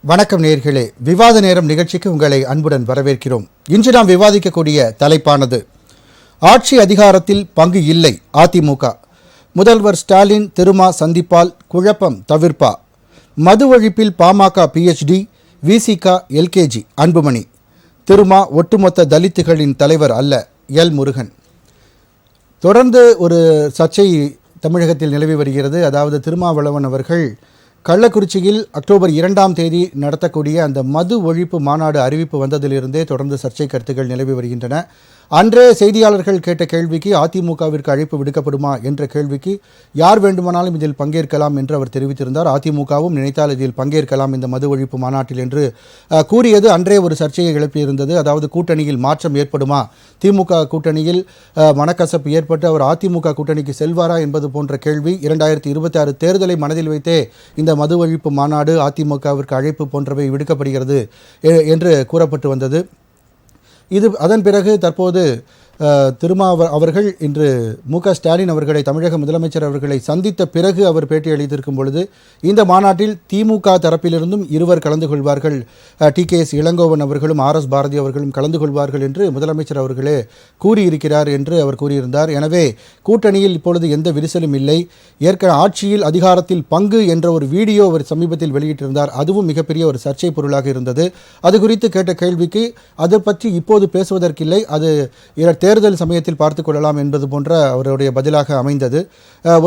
வணக்கம் நேயர்களே, விவாத நேரம் நிகழ்ச்சிக்கு உங்களை அன்புடன் வரவேற்கிறோம். இன்று நாம் விவாதிக்கக்கூடிய தலைப்பானது ஆட்சி அதிகாரத்தில் பங்கு இல்லை அதிமுக, முதல்வர் ஸ்டாலின் திருமா சந்திப்பால் குழப்பம் தவிர்ப்பா, மது ஒழிப்பில் பாமக PhD, விசிக LKG அன்புமணி, திருமா ஒட்டுமொத்த தலித்துகளின் தலைவர் அல்ல எல் முருகன். தொடர்ந்து ஒரு சர்ச்சை தமிழகத்தில் நிலவி வருகிறது. அதாவது திருமாவளவன் அவர்கள் கள்ளக்குறிச்சியில் அக்டோபர் 2ஆம் தேதி நடத்தக்கூடிய அந்த மது ஒழிப்பு மாநாடு அறிவிப்பு வந்ததிலிருந்தே தொடர்ந்து சர்ச்சை கருத்துக்கள் நிலவி வருகின்றன. அன்றே செய்தியாளர்கள் கேட்ட கேள்விக்கு அதிமுகவிற்கு அழைப்பு விடுக்கப்படுமா என்ற கேள்விக்கு யார் வேண்டுமானாலும் இதில் பங்கேற்கலாம் என்று அவர் தெரிவித்திருந்தார். அதிமுகவும் நினைத்தால் இதில் பங்கேற்கலாம் இந்த மது ஒழிப்பு மாநாட்டில் என்று கூறியது அன்றே ஒரு சர்ச்சையை எழுப்பியிருந்தது. அதாவது கூட்டணியில் மாற்றம் ஏற்படுமா, திமுக கூட்டணியில் மனக்கசப்பு ஏற்பட்டு அவர் அதிமுக கூட்டணிக்கு செல்வாரா என்பது போன்ற கேள்வி 2026 தேர்தலை மனதில் வைத்தே இந்த மது ஒழிப்பு மாநாடு அதிமுகவிற்கு அழைப்பு போன்றவை விடுக்கப்படுகிறது என்று கூறப்பட்டு வந்தது. அதன் பிறகு தற்போது அவர்கள் இன்று ஸ்டாலின் அவர்களை, தமிழக முதலமைச்சர் அவர்களை சந்தித்த பிறகு அவர் பேட்டி அளித்திருக்கும் பொழுது இந்த மாநாட்டில் திமுக தரப்பிலிருந்தும் இருவர் கலந்து கொள்வார்கள், TKS இளங்கோவன் அவர்களும் RS பாரதி அவர்களும் கலந்து கொள்வார்கள் என்று முதலமைச்சர் அவர்களே கூறியிருக்கிறார் என்று அவர் கூறியிருந்தார். எனவே கூட்டணியில் இப்பொழுது எந்த விரிசலும் இல்லை. ஏற்கனவே ஆட்சியில் அதிகாரத்தில் பங்கு என்ற ஒரு வீடியோ அவர் சமீபத்தில் வெளியிட்டிருந்தார். அதுவும் மிகப்பெரிய ஒரு சர்ச்சை பொருளாக இருந்தது. அது குறித்து கேட்ட கேள்விக்கு அது பற்றி இப்போது பேசுவதற்கில்லை, அது தேர்தல் சமயத்தில் பார்த்து கொள்ளலாம் என்பது போன்ற அவருடைய பதிலாக அமைந்தது.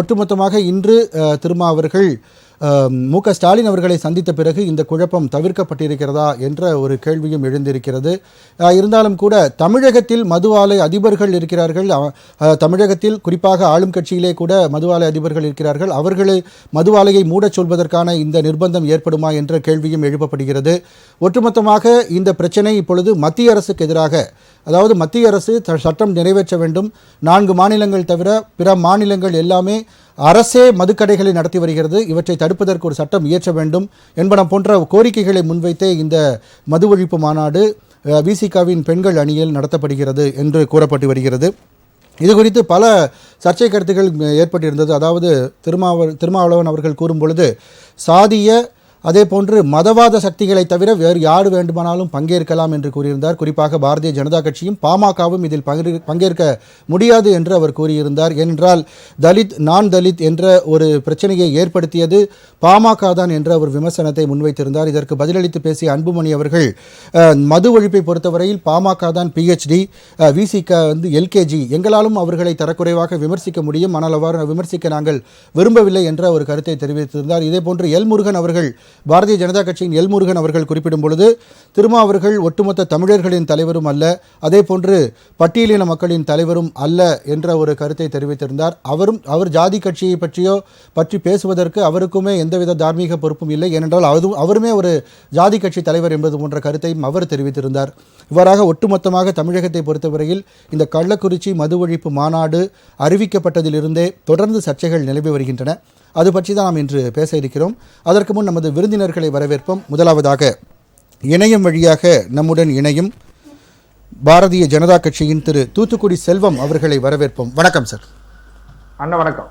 ஒட்டுமொத்தமாக இன்று திருமா அவர்கள் ஸ்டாலின் அவர்களை சந்தித்த பிறகு இந்த குழப்பம் தவிர்க்கப்பட்டிருக்கிறதா என்ற ஒரு கேள்வியும் எழுந்திருக்கிறது. இருந்தாலும் கூட தமிழகத்தில் மது ஆலை அதிபர்கள் இருக்கிறார்கள். தமிழகத்தில் குறிப்பாக ஆளும் கட்சியிலே கூட மது ஆலை அதிபர்கள் இருக்கிறார்கள். அவர்களை மது ஆலையை மூடச் சொல்வதற்கான இந்த நிர்பந்தம் ஏற்படுமா என்ற கேள்வியும் எழுப்பப்படுகிறது. ஒட்டுமொத்தமாக இந்த பிரச்சனை இப்பொழுது மத்திய அரசுக்கு எதிராக, அதாவது மத்திய அரசு சட்டம் நிறைவேற்ற வேண்டும். 4 மாநிலங்கள் தவிர பிற மாநிலங்கள் எல்லாமே அரசே மதுக்கடைகளை நடத்தி வருகிறது. இவற்றை தடுப்பதற்கு ஒரு சட்டம் இயற்ற வேண்டும் என்பன போன்ற கோரிக்கைகளை முன்வைத்தே இந்த மது ஒழிப்பு மாநாடு விசிகாவின் பெண்கள் அணியில் நடத்தப்படுகிறது என்று கூறப்பட்டு வருகிறது. இது குறித்து பல சர்ச்சை கருத்துக்கள் ஏற்பட்டிருந்தது. அதாவது திருமாவளவன் அவர்கள் கூறும் பொழுது சாதிய அதே போன்று மதவாத சக்திகளை தவிர வேறு யார் வேண்டுமானாலும் பங்கேற்கலாம் என்று கூறியிருந்தார். குறிப்பாக பாரதிய ஜனதா கட்சியும் பாமகவும் இதில் பங்கேற்க முடியாது என்று அவர் கூறியிருந்தார். ஏனென்றால் நான் தலித் என்ற ஒரு பிரச்சனையை ஏற்படுத்தியது பாமக தான் என்று அவர் விமர்சனத்தை முன்வைத்திருந்தார். இதற்கு பதிலளித்து பேசிய அன்புமணி அவர்கள் மது ஒழிப்பை பொறுத்தவரையில் பாமக தான் PhD, விசிக LKG, எங்களாலும் அவர்களை தரக்குறைவாக விமர்சிக்க முடியும், ஆனால் அவ்வாறு விமர்சிக்க நாங்கள் விரும்பவில்லை என்ற ஒரு கருத்தை தெரிவித்திருந்தார். இதே போன்று எல் முருகன் அவர்கள், பாரதிய ஜனதா கட்சியின் எல் முருகன் அவர்கள் குறிப்பிடும் பொழுது திருமா அவர்கள் ஒட்டுமொத்த தமிழர்களின் தலைவரும் அல்ல, அதே போன்று பட்டியலின மக்களின் தலைவரும் அல்ல என்ற ஒரு கருத்தை தெரிவித்திருந்தார். அவர் ஜாதி கட்சியை பற்றி பேசுவதற்கு அவருக்குமே எந்தவித தார்மீக பொறுப்பும் இல்லை, ஏனென்றால் அவருமே ஒரு ஜாதி கட்சி தலைவர் என்பது போன்ற கருத்தையும் அவர் தெரிவித்திருந்தார். இவ்வாறாக ஒட்டுமொத்தமாக தமிழகத்தை பொறுத்தவரையில் இந்த கள்ளக்குறிச்சி மது ஒழிப்பு மாநாடு அறிவிக்கப்பட்டதிலிருந்தே தொடர்ந்து சர்ச்சைகள் நிலவி வருகின்றன. அது பற்றி தான் நாம் இன்று பேச இருக்கிறோம். அதற்கு முன் நமது விருந்தினர்களை வரவேற்போம். முதலாவதாக இணையம் வழியாக நம்முடன் இணையும் பாரதிய ஜனதா கட்சியின் திரு தூத்துக்குடி செல்வம் அவர்களை வரவேற்போம். வணக்கம் சார். வணக்கம்.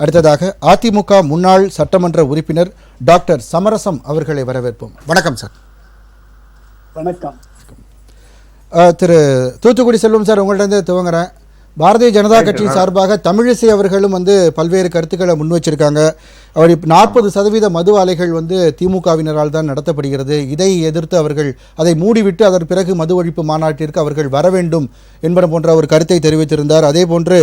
அடுத்ததாக அதிமுக முன்னாள் சட்டமன்ற உறுப்பினர் டாக்டர் சமரசம் அவர்களை வரவேற்போம். வணக்கம் சார். வணக்கம். திரு தூத்துக்குடி செல்வம் சார், உங்கள்கிட்ட துவங்குறேன். பாரதிய ஜனதா கட்சி சார்பாக தமிழிசை அவர்களும் பல்வேறு கருத்துக்களை முன்வச்சிருக்காங்க. அவர் 40% மது ஆலைகள் திமுகவினரால் தான் நடத்தப்படுகிறது. இதை எதிர்த்து அவர்கள் அதை மூடிவிட்டு அதன் பிறகு மது ஒழிப்பு மாநாட்டிற்கு அவர்கள் வர வேண்டும் என்பன போன்ற ஒரு கருத்தை தெரிவித்திருந்தார். அதே போன்று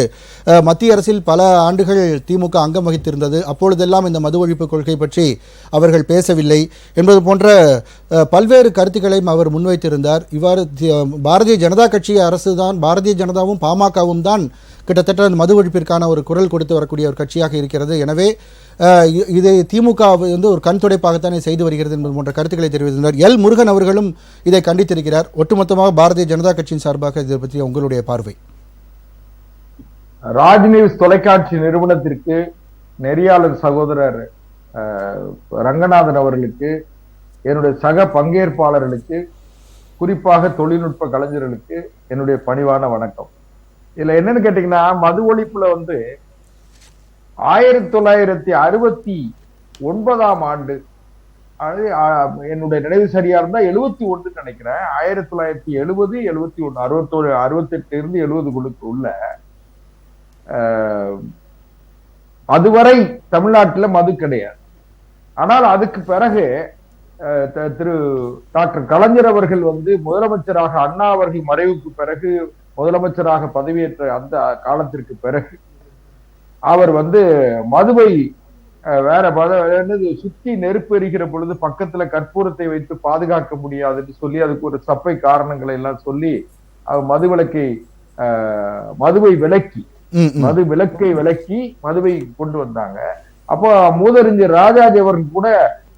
மத்திய அரசில் பல ஆண்டுகள் திமுக அங்கம் வகித்திருந்தது. அப்பொழுதெல்லாம் இந்த மது ஒழிப்பு கொள்கை பற்றி அவர்கள் பேசவில்லை என்பது போன்ற பல்வேறு கருத்துக்களையும் அவர் முன்வைத்திருந்தார். இவ்வாறு பாரதிய ஜனதா கட்சி அரசு தான், பாரதிய ஜனதாவும் பாமகவும் தான் கிட்டத்தட்ட மது ஒழிப்பிற்கான ஒரு குரல் கொடுத்து வரக்கூடிய ஒரு கட்சியாக இருக்கிறது. எனவே இதை திமுக ஒரு கண் துடைப்பாகத்தானே செய்து வருகிறது என்பது போன்ற கருத்துக்களை தெரிவித்திருந்தார். எல் முருகன் அவர்களும் இதை கண்டித்திருக்கிறார். ஒட்டுமொத்தமாக பாரதிய ஜனதா கட்சியின் சார்பாக இதை பற்றி உங்களுடைய பார்வை? ராஜ் நியூஸ் தொலைக்காட்சி நிறுவனத்திற்கு நெறியாளர் சகோதரர் ரங்கநாதன் அவர்களுக்கு, என்னுடைய சக பங்கேற்பாளர்களுக்கு, குறிப்பாக தொழில்நுட்ப கலைஞர்களுக்கு என்னுடைய பணிவான வணக்கம். இதுல என்னன்னு கேட்டீங்கன்னா, மது ஒழிப்புல 1969 ஆண்டு என்னுடைய நினைவு சரியா இருந்தா 71 நினைக்கிறேன். 1970, 71, 61, 68 இருந்து 70க்குள்ளுக்கு உள்ள அதுவரை தமிழ்நாட்டுல மது கிடையாது. ஆனால் அதுக்கு பிறகு திரு டாக்டர் கலைஞர் அவர்கள் முதலமைச்சராக, அண்ணா அவர்கள் மறைவுக்கு பிறகு முதலமைச்சராக பதவியேற்ற அந்த காலத்திற்கு பிறகு அவர் மதுவை வேற சுத்தி நெருப்பு எரிகிற பொழுது பக்கத்துல கற்பூரத்தை வைத்து பாதுகாக்க முடியாதுன்னு சொல்லி அதுக்கு ஒரு சப்பை காரணங்களை எல்லாம் சொல்லி அவர் மதுவை விலக்கி மதுவை கொண்டு வந்தாங்க. அப்போ மூதறிஞர் ராஜாஜி அவர்கள் கூட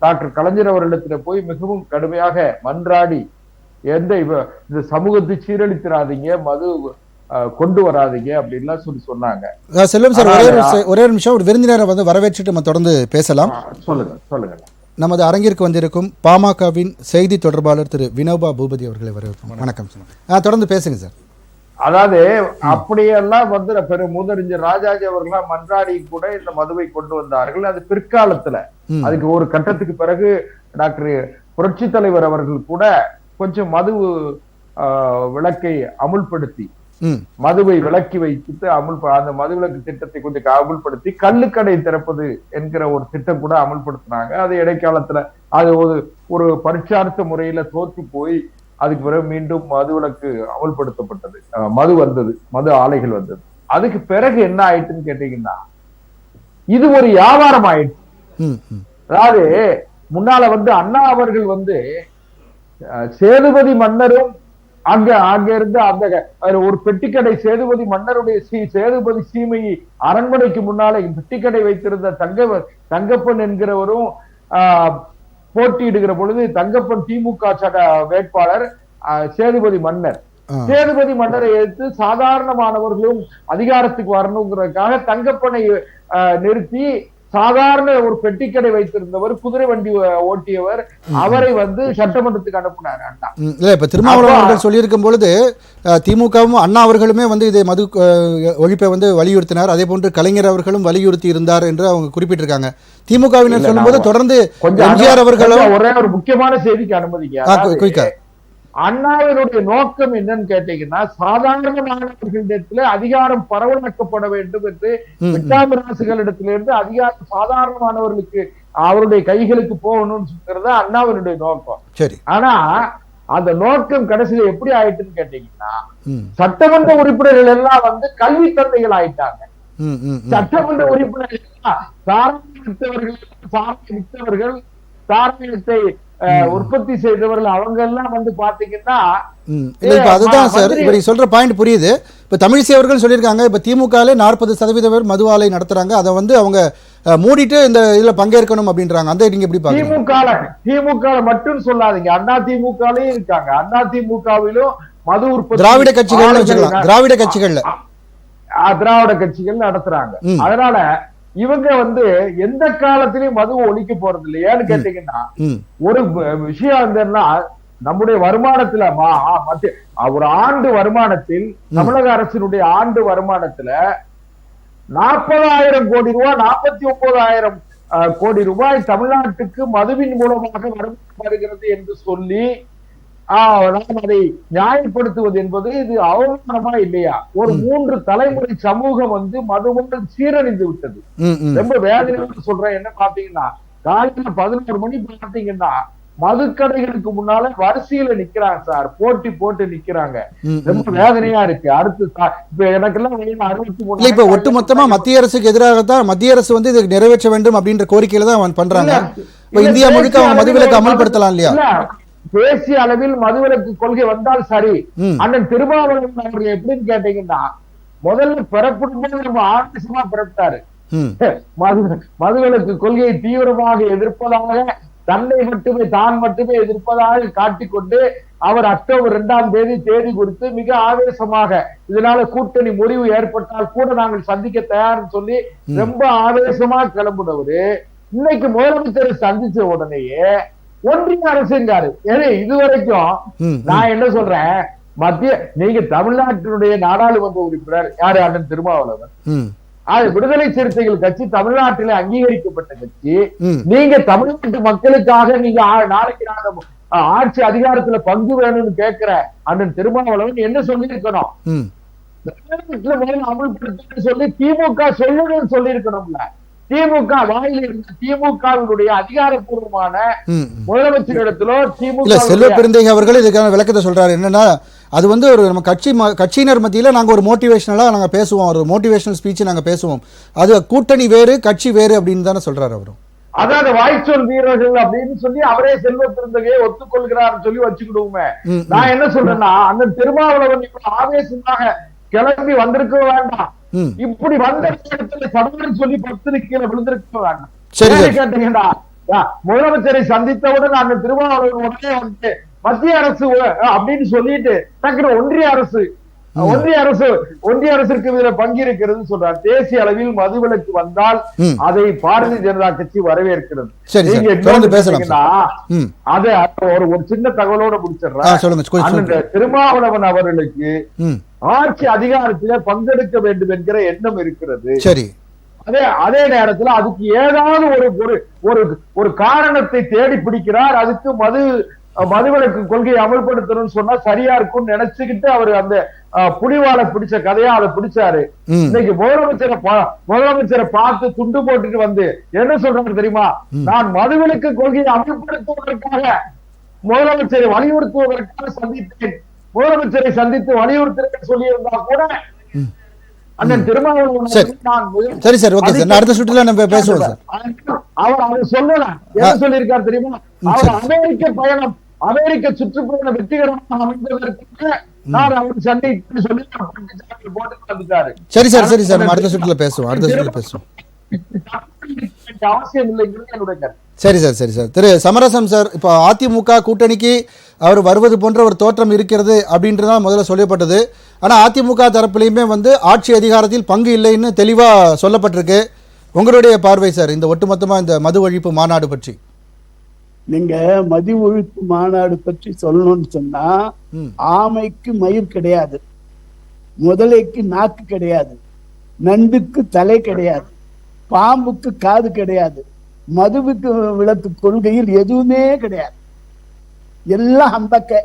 டாக்டர் கலைஞர் அவர்களிடத்துல போய் மிகவும் கடுமையாக மன்றாடி இந்த சமூகத்தை சீரழித்திராதீங்க, மது கொண்டு வராதீங்க அப்படின்லாம் சொன்னாங்க. செல்வம் சார், ஒரே நிமிஷம், ஒரு விருந்தினரை வரவேற்றுட்டு நம்ம தொடர்ந்து பேசலாம். சொல்லுங்க. நமது அரங்கிற்கு வந்திருக்கும் பாமகவின் செய்தி தொடர்பாளர் திரு வினோபா பூபதி அவர்களை வரவேற்கிறோம். வணக்கம் சார், தொடர்ந்து பேசுங்க சார். அதாவது அப்படியெல்லாம் மூதறிஞர் ராஜாஜி அவர்களாம் மன்றாடி கூட இந்த மதுவை கொண்டு வந்தார்கள். அது பிற்காலத்துல அதுக்கு ஒரு கட்டத்துக்கு பிறகு டாக்டர் புரட்சி தலைவர் அவர்கள் கூட கொஞ்சம் மது விளக்கை அமுல்படுத்தி, மதுவை விலக்கி வைத்து அந்த மதுவிலக்கு திட்டத்தை கொஞ்சம் அமுல்படுத்தி கள்ளுக்கடை திறப்பது என்கிற ஒரு திட்டம் கூட அமுல்படுத்தினாங்க. அது இடைக்காலத்துல அது ஒரு பரீட்சார்த்த முறையில தோற்று போய் அதுக்கு பிறகு மீண்டும் மதுவிலக்கு அமல்படுத்தப்பட்டது. மது ஆலைகள் வந்தது. அதுக்கு பிறகு என்ன ஆயிட்டுன்னு கேட்டீங்கன்னா, இது ஒரு வியாபாரம் ஆயிடுச்சு. அதாவது முன்னால அண்ணா அவர்கள் சேதுபதி மன்னரும் அங்க இருந்து அந்த ஒரு பெட்டிக்கடை, சேதுபதி மன்னருடைய சேதுபதி சீமை அரண்மனைக்கு முன்னாலே பெட்டிக்கடை வைத்திருந்த தங்கப்பன் என்கிறவரும் போட்டியிடுகிற பொழுது தங்கப்பன் திமுக வேட்பாளர் சேதுபதி மன்னரை எடுத்து சாதாரணமானவர்களும் அதிகாரத்துக்கு வரணுங்கிறதுக்காக தங்கப்பனை நிறுத்தி சாதாரண ஒரு பெட்டிக்கடை வைத்திருந்தவர், குதிரை வண்டி ஓட்டியவர், அவரை சட்டமன்றத்துக்கு அனுப்பினார் அண்ணா. இப்ப திருமாவளவன் அவர்கள் சொல்லியிருக்கும் பொழுது திமுகவும் அண்ணா அவர்களுமே இதை மது ஒழிப்பை வலியுறுத்தினார். அதே போன்று கலைஞர் அவர்களும் வலியுறுத்தி இருந்தார் என்று அவங்க குறிப்பிட்டிருக்காங்க. திமுகவினர் சொல்லும்போது தொடர்ந்து எம்ஜிஆர் அவர்களும் ஒரே ஒரு முக்கியமான செய்திக்கு அனுமதிக்க, அண்ணாவினுடைய நோக்கம் என்னன்னு கேட்டீங்கன்னா, சாதாரண மாணவர்களிடத்துல அதிகாரம் பரவலாக்கப்பட வேண்டும் என்று, விட்டாமிராசுகளிடத்திலிருந்து அதிகாரம் சாதாரண மாணவர்களுக்கு அவருடைய கைகளுக்கு போகணும்னு சொல்றது அண்ணாவினுடைய நோக்கம். சரி. ஆனா அந்த நோக்கம் கடைசியில எப்படி ஆயிட்டுன்னு கேட்டீங்கன்னா, சட்டமன்ற உறுப்பினர்கள் எல்லாம் கல்வி தந்தைகள் ஆயிட்டாங்க. சட்டமன்ற உறுப்பினர்கள் சாராயத்தவர்கள் சாராயத்தை உற்பத்தி செய்தவர்கள் அவங்க எல்லாம் பாத்தீங்கன்னா, அதுதான் சார் இப்ப நீங்க சொல்ற பாயிண்ட் புரியுது. இப்ப தமிழிசை அவர்கள் சொல்லியிருக்காங்க, இப்ப திமுக 40% மது ஆலை நடத்துறாங்க, அதை அவங்க மூடிட்டு இந்த இதுல பங்கேற்கணும் அப்படின்றாங்க. அந்த நீங்க எப்படி பாக்குறீங்க? திமுக மட்டும் சொல்லாதீங்க, அண்ணா திமுகலயும் இருக்காங்க. அண்ணா திமுகவிலும் மது உற்பத்தி திராவிட கட்சிகள் வச்சுக்கலாம், திராவிட கட்சிகள் நடத்துறாங்க. அதனால இவங்க எந்த காலத்திலயும் மதுவை ஒழிக்க போறது இல்லை. ஏன்னு கேட்டீங்கன்னா, ஒரு விஷயம் நம்முடைய வருமானத்துல ஒரு ஆண்டு வருமானத்தில், தமிழக அரசினுடைய ஆண்டு வருமானத்துல 40,000 கோடி ரூபாய், 49,000 கோடி ரூபாய் தமிழ்நாட்டுக்கு மதுவின் மூலமாக வருகிறது என்று சொல்லி நாம் அதை நியாயப்படுத்துவது என்பது இது அவமானமா இல்லையா? ஒரு 3 தலைமுறை சமூகம் மதுவுடன் சீரழிந்து விட்டது. ரொம்ப வேதனையோடு சொல்றேன். என்ன பாத்தீங்கன்னா, காலையில 11 மணி பாத்தீங்கன்னா மதுக்கடைகளுக்கு முன்னால வரிசையில நிக்கிறாங்க சார், போட்டு நிக்கிறாங்க. ரொம்ப வேதனையா இருக்கு. அடுத்து இப்ப எனக்கு எல்லாம் 63 இப்ப ஒட்டுமொத்தமா மத்திய அரசுக்கு எதிராகத்தான் மத்திய அரசு இதை நிறைவேற்ற வேண்டும் அப்படின்ற கோரிக்கையில தான் பண்றாங்க. இந்தியா முழுக்க அவங்க மதுவிலக்கு அமல்படுத்தலாம் இல்லையா? தேசிய அளவில் மதுவிலக்கு கொள்கை வந்தால் சரி. அண்ணன் திருமாவளவன் அவர்கள் எப்படின்னு கேட்டீங்கன்னா, முதல்ல பிறப்பிடும்போது நம்ம ஆவேசமா பிறப்பிட்டாரு. மதுவிலக்கு கொள்கையை தீவிரமாக எதிர்ப்பதாக, தான் மட்டுமே எதிர்ப்பதாக காட்டிக்கொண்டு அவர் அக்டோபர் 2ஆம் தேதி குறித்து மிக ஆவேசமாக, இதனால கூட்டணி முறிவு ஏற்பட்டால் கூட நாங்கள் சந்திக்க தயார்னு சொல்லி ரொம்ப ஆவேசமா கிளம்புனவரு இன்னைக்கு முதலமைச்சரை சந்திச்ச உடனேயே ஒன்றிய அரசுங்காரு. ஏன்னா இதுவரைக்கும் நான் என்ன சொல்றேன், நீங்க தமிழ்நாட்டினுடைய நாடாளுமன்ற உறுப்பினர் யாரு? அண்ணன் திருமாவளவன். விடுதலை சிறுத்தைகள் கட்சி தமிழ்நாட்டிலே அங்கீகரிக்கப்பட்ட கட்சி. ம். நீங்க தமிழ்நாட்டு மக்களுக்காக நீங்க நாளைக்கு நாங்க ஆட்சி அதிகாரத்துல பங்கு வேணும்னு கேட்கிற அண்ணன் திருமாவளவன் என்ன சொல்லியிருக்கணும்? ம். அமல்படுத்த சொல்லி திமுக சொல்லணும்னு சொல்லி இருக்கணும்ல. திமுக வாயில இருந்த திமுகவினுடைய அதிகாரப்பூர்வமான முதலமைச்சரிடத்திலோ இல்ல, செல்வ திமுக பெருந்தகை அவர்கள் இதுக்கான விளக்கத்தை சொல்றாரு. என்னன்னா, அது வந்து ஒரு நம்ம கட்சியினர் மத்தியில நாங்க ஒரு மோட்டிவேஷனலா நாங்க பேசுவோம், ஒரு மோட்டிவேஷனல் ஸ்பீச் நாங்க பேசுவோம், அது கூட்டணி வேறு கட்சி வேறு அப்படின்னு தானே சொல்றாரு அவரும். அதாவது வாய்ச்சொல் வீரர்கள் அப்படின்னு சொல்லி அவரே செல்வ பெருந்தகையை ஒத்துக்கொள்கிறார் சொல்லி வச்சுக்கிடுவோமே. நான் என்ன சொல்றேன்னா, அந்த திருமாவளவன் இப்ப ஆவேசமாக கிளம்பி வந்திருக்க வேண்டாம், இப்படி வந்த இடத்துல சடங்குன்னு சொல்லி 10 கீழே விழுந்திருக்க வேண்டாம். சரி கேட்டீங்கன்னா, முதலமைச்சரை சந்தித்தவுடன் அந்த திருமாவளவன் உடனே வந்து மத்திய அரசு அப்படின்னு சொல்லிட்டு டக்குனு ஒன்றிய அரசுக்கு இதுல பங்கு இருக்கிறது சொல்றார். தேசிய அளவில் மதுவிலக்கு வந்தால் அதை பாரதிய ஜனதா கட்சி வரவேற்கிறது. அதை ஒரு சின்ன தகவலோட முடிச்சிடுறேன். திருமாவளவன் அவர்களுக்கு ஆட்சி அதிகாரத்திலே பங்கெடுக்க வேண்டும் என்கிற எண்ணம் இருக்கிறது. சரி. அதே நேரத்தில் அதுக்கு ஏதாவது ஒரு காரணத்தை தேடி பிடிக்கிறார். அதுக்கு மதுவிலக்கு கொள்கையை அமல்படுத்தணும்னு சொன்னா சரியா இருக்கும்னு நினைச்சுக்கிட்டு அவர் அந்த புலிவாலை பிடிச்ச கதையா அதை பிடிச்சாரு. இன்னைக்கு முதலமைச்சரை பார்த்து துண்டு போட்டுட்டு வந்து என்ன சொல்றாங்க தெரியுமா? நான் மதுவிலக்கு கொள்கையை அமல்படுத்துவதற்காக முதலமைச்சரை வலியுறுத்துவதற்காக சந்தித்தேன், முதலமைச்சரை சந்தித்து வலியுறுத்துறேன் சொல்லி இருந்தா கூட அண்ணன் திருமாவளவன் சரி சார், ஓகே சார், அடுத்த சுற்றுல நம்ம பேசுவோம் சார். அவர் சொல்லல என்ன சொல்லியிருக்காரு தெரியுமா? அவர் அமெரிக்க சுற்றுப்பயணம் வெற்றிகரமாக அமைந்ததற்கு நான் அவர் சந்தித்து சொல்லி போட்டு. சரி சார், சரி சார், நம்ம அடுத்த சுற்றுல பேசுவோம், அவசியம் இல்லைங்கிறது என்னுடைய கருத்து. சரி சார், சரி சார். திரு சமரசம் சார், இப்போ அதிமுக கூட்டணிக்கு அவர் வருவது போன்ற ஒரு தோற்றம் இருக்கிறது அப்படின்றதான் முதல்ல சொல்லப்பட்டது. ஆனால் அதிமுக தரப்புலையுமே வந்து ஆட்சி அதிகாரத்தில் பங்கு இல்லைன்னு தெளிவாக சொல்லப்பட்டிருக்கு. உங்களுடைய பார்வை சார் இந்த ஒட்டுமொத்தமாக இந்த மது ஒழிப்பு மாநாடு பற்றி? நீங்க மது ஒழிப்பு மாநாடு பற்றி சொல்லணும்னு சொன்னா, ஆமைக்கு மயிர் கிடையாது, முதலைக்கு நாக்கு கிடையாது, நண்டுக்கு தலை கிடையாது, பாம்புக்கு காது கிடையாது, மதுவுக்கு விளக்கு கொள்கையில் எதுவுமே கிடையாது, எல்லாம் அம்பக்க.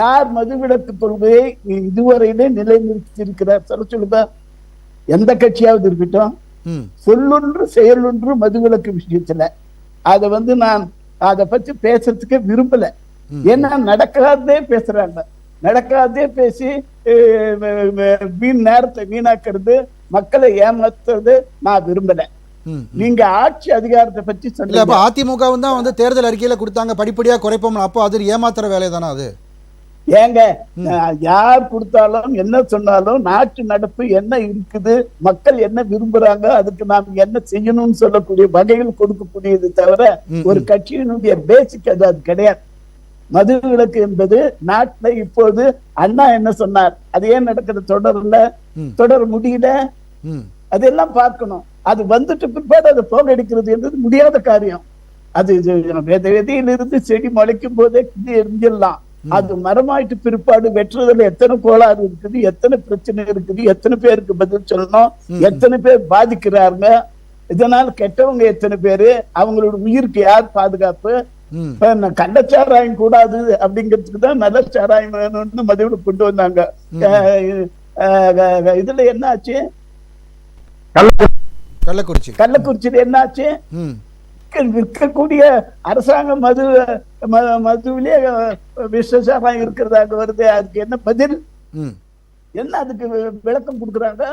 யார் மதுவிலக்கு கொள்கையை இதுவரையிலே நிலைநிறுத்தியிருக்கிறார் சொல்ல சொல்லுதா? எந்த கட்சியாவது இருக்கட்டும், சொல்லொன்று செயலொன்று மதுவிலக்கு விஷயத்துல. அதை நான் அதை பத்தி பேசுறதுக்கே விரும்பல. ஏன்னா நடக்காதே பேசுறாங்க, நடக்காதே பேசி நேரத்தை வீணாக்குறது, மக்களை ஏமாத்துறது நான் விரும்பல. நீங்க ஆட்சி அதிகாரத்தை பத்தி சொன்னீங்க. அதிமுகவும் தான் வந்து தேர்தல் அறிக்கையில கொடுத்தாங்க படிப்படியா குறைப்போம், அப்போ அது ஏமாத்துற வேலை தானே அது? ஏங்க, யார் கொடுத்தாலும் என்ன சொன்னாலும் நாட்டு நடப்பு என்ன இருக்குது, மக்கள் என்ன விரும்புறாங்க, அதுக்கு நாம் என்ன செய்யணும்னு சொல்லக்கூடிய வகையில் கொடுக்கக்கூடியது தவிர ஒரு கட்சியினுடைய பேசிக் அது கிடையாது. மது விலக்கு என்பது நாட்டுல இப்போது அண்ணா என்ன சொன்னார், அது ஏன் நடக்கிற தொடர முடியல, அதெல்லாம் பார்க்கணும். அது வந்துட்டு பிற்பாடு அதை போகடிக்கிறது என்பது முடியாத காரியம். அது விதையிலிருந்து செடி முளைக்கும் போதே எரிஞ்சிடலாம். அது மரமாயிட்டு பிற்பாடு வெற்றுறதுல எத்தனை கோளாறு இருக்குது, எத்தனை பிரச்சனை இருக்குது, எத்தனை பேருக்கு பதில் சொல்லணும், எத்தனை பேர் பாதிக்கிறாங்க, இதனால கெட்டவங்க எத்தனை பேரு, அவங்களோட உயிருக்கு யார் பாதுகாப்பு? கள்ளச்சாராயம் கூடாது அப்படிங்கிறதுக்கு தான் நல்ல சாராயம் வேணும்னு மதுவில கொண்டு வந்தாங்க. இதுல என்ன ஆச்சு? கள்ளக்குறிச்சியில என்ன ஆச்சு? விற்கக்கூடிய அரசாங்கம் மதுவிலே விசேஷம் இருக்கிறதாக வருது. அதுக்கு என்ன பதில், என்ன அதுக்கு விளக்கம் கொடுக்குறாங்க?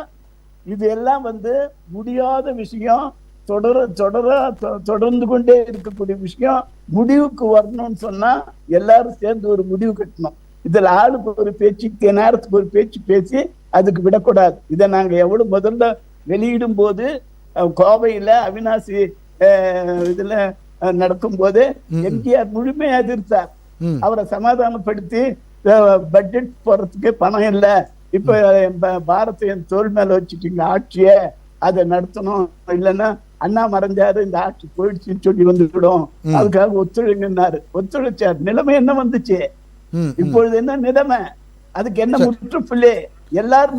இது எல்லாம் முடியாத விஷயம், தொடர்ந்து கொண்டே இருக்கக்கூடிய விஷயம். முடிவுக்கு வரணும்னு சொன்னா எல்லாரும் சேர்ந்து ஒரு முடிவு கட்டணும். இதுல ஆளுக்கு ஒரு பேச்சு, நேரத்துக்கு ஒரு பேச்சு பேசி அதுக்கு விடக்கூடாது. இதை நாங்க எவ்வளவு முதல்ல வெளியிடும் போது கோவையில அவினாசி இதுல நடக்கும் போது எம்ஜிஆர் முழுமையா எதிர்த்தார். அவரை சமாதானப்படுத்தி பட்ஜெட் போறதுக்கு பணம் இல்ல, இப்ப பாரத என் தோல் மேல வச்சுட்டீங்க ஆட்சிய, அதை நடத்தணும், இல்லைன்னா அண்ணா மறைஞ்சாரு இந்த ஆட்சி போயிடுச்சுன்னு சொல்லி வந்துவிடும், அதுக்காக ஒத்துழைங்கன்னாரு. ஒத்துழைச்சார். நிலைமை என்ன வந்துச்சு? இப்பொழுது என்ன நிலைமை? அதுக்கு என்ன முற்றுப்புள்ளி? எல்லாரும்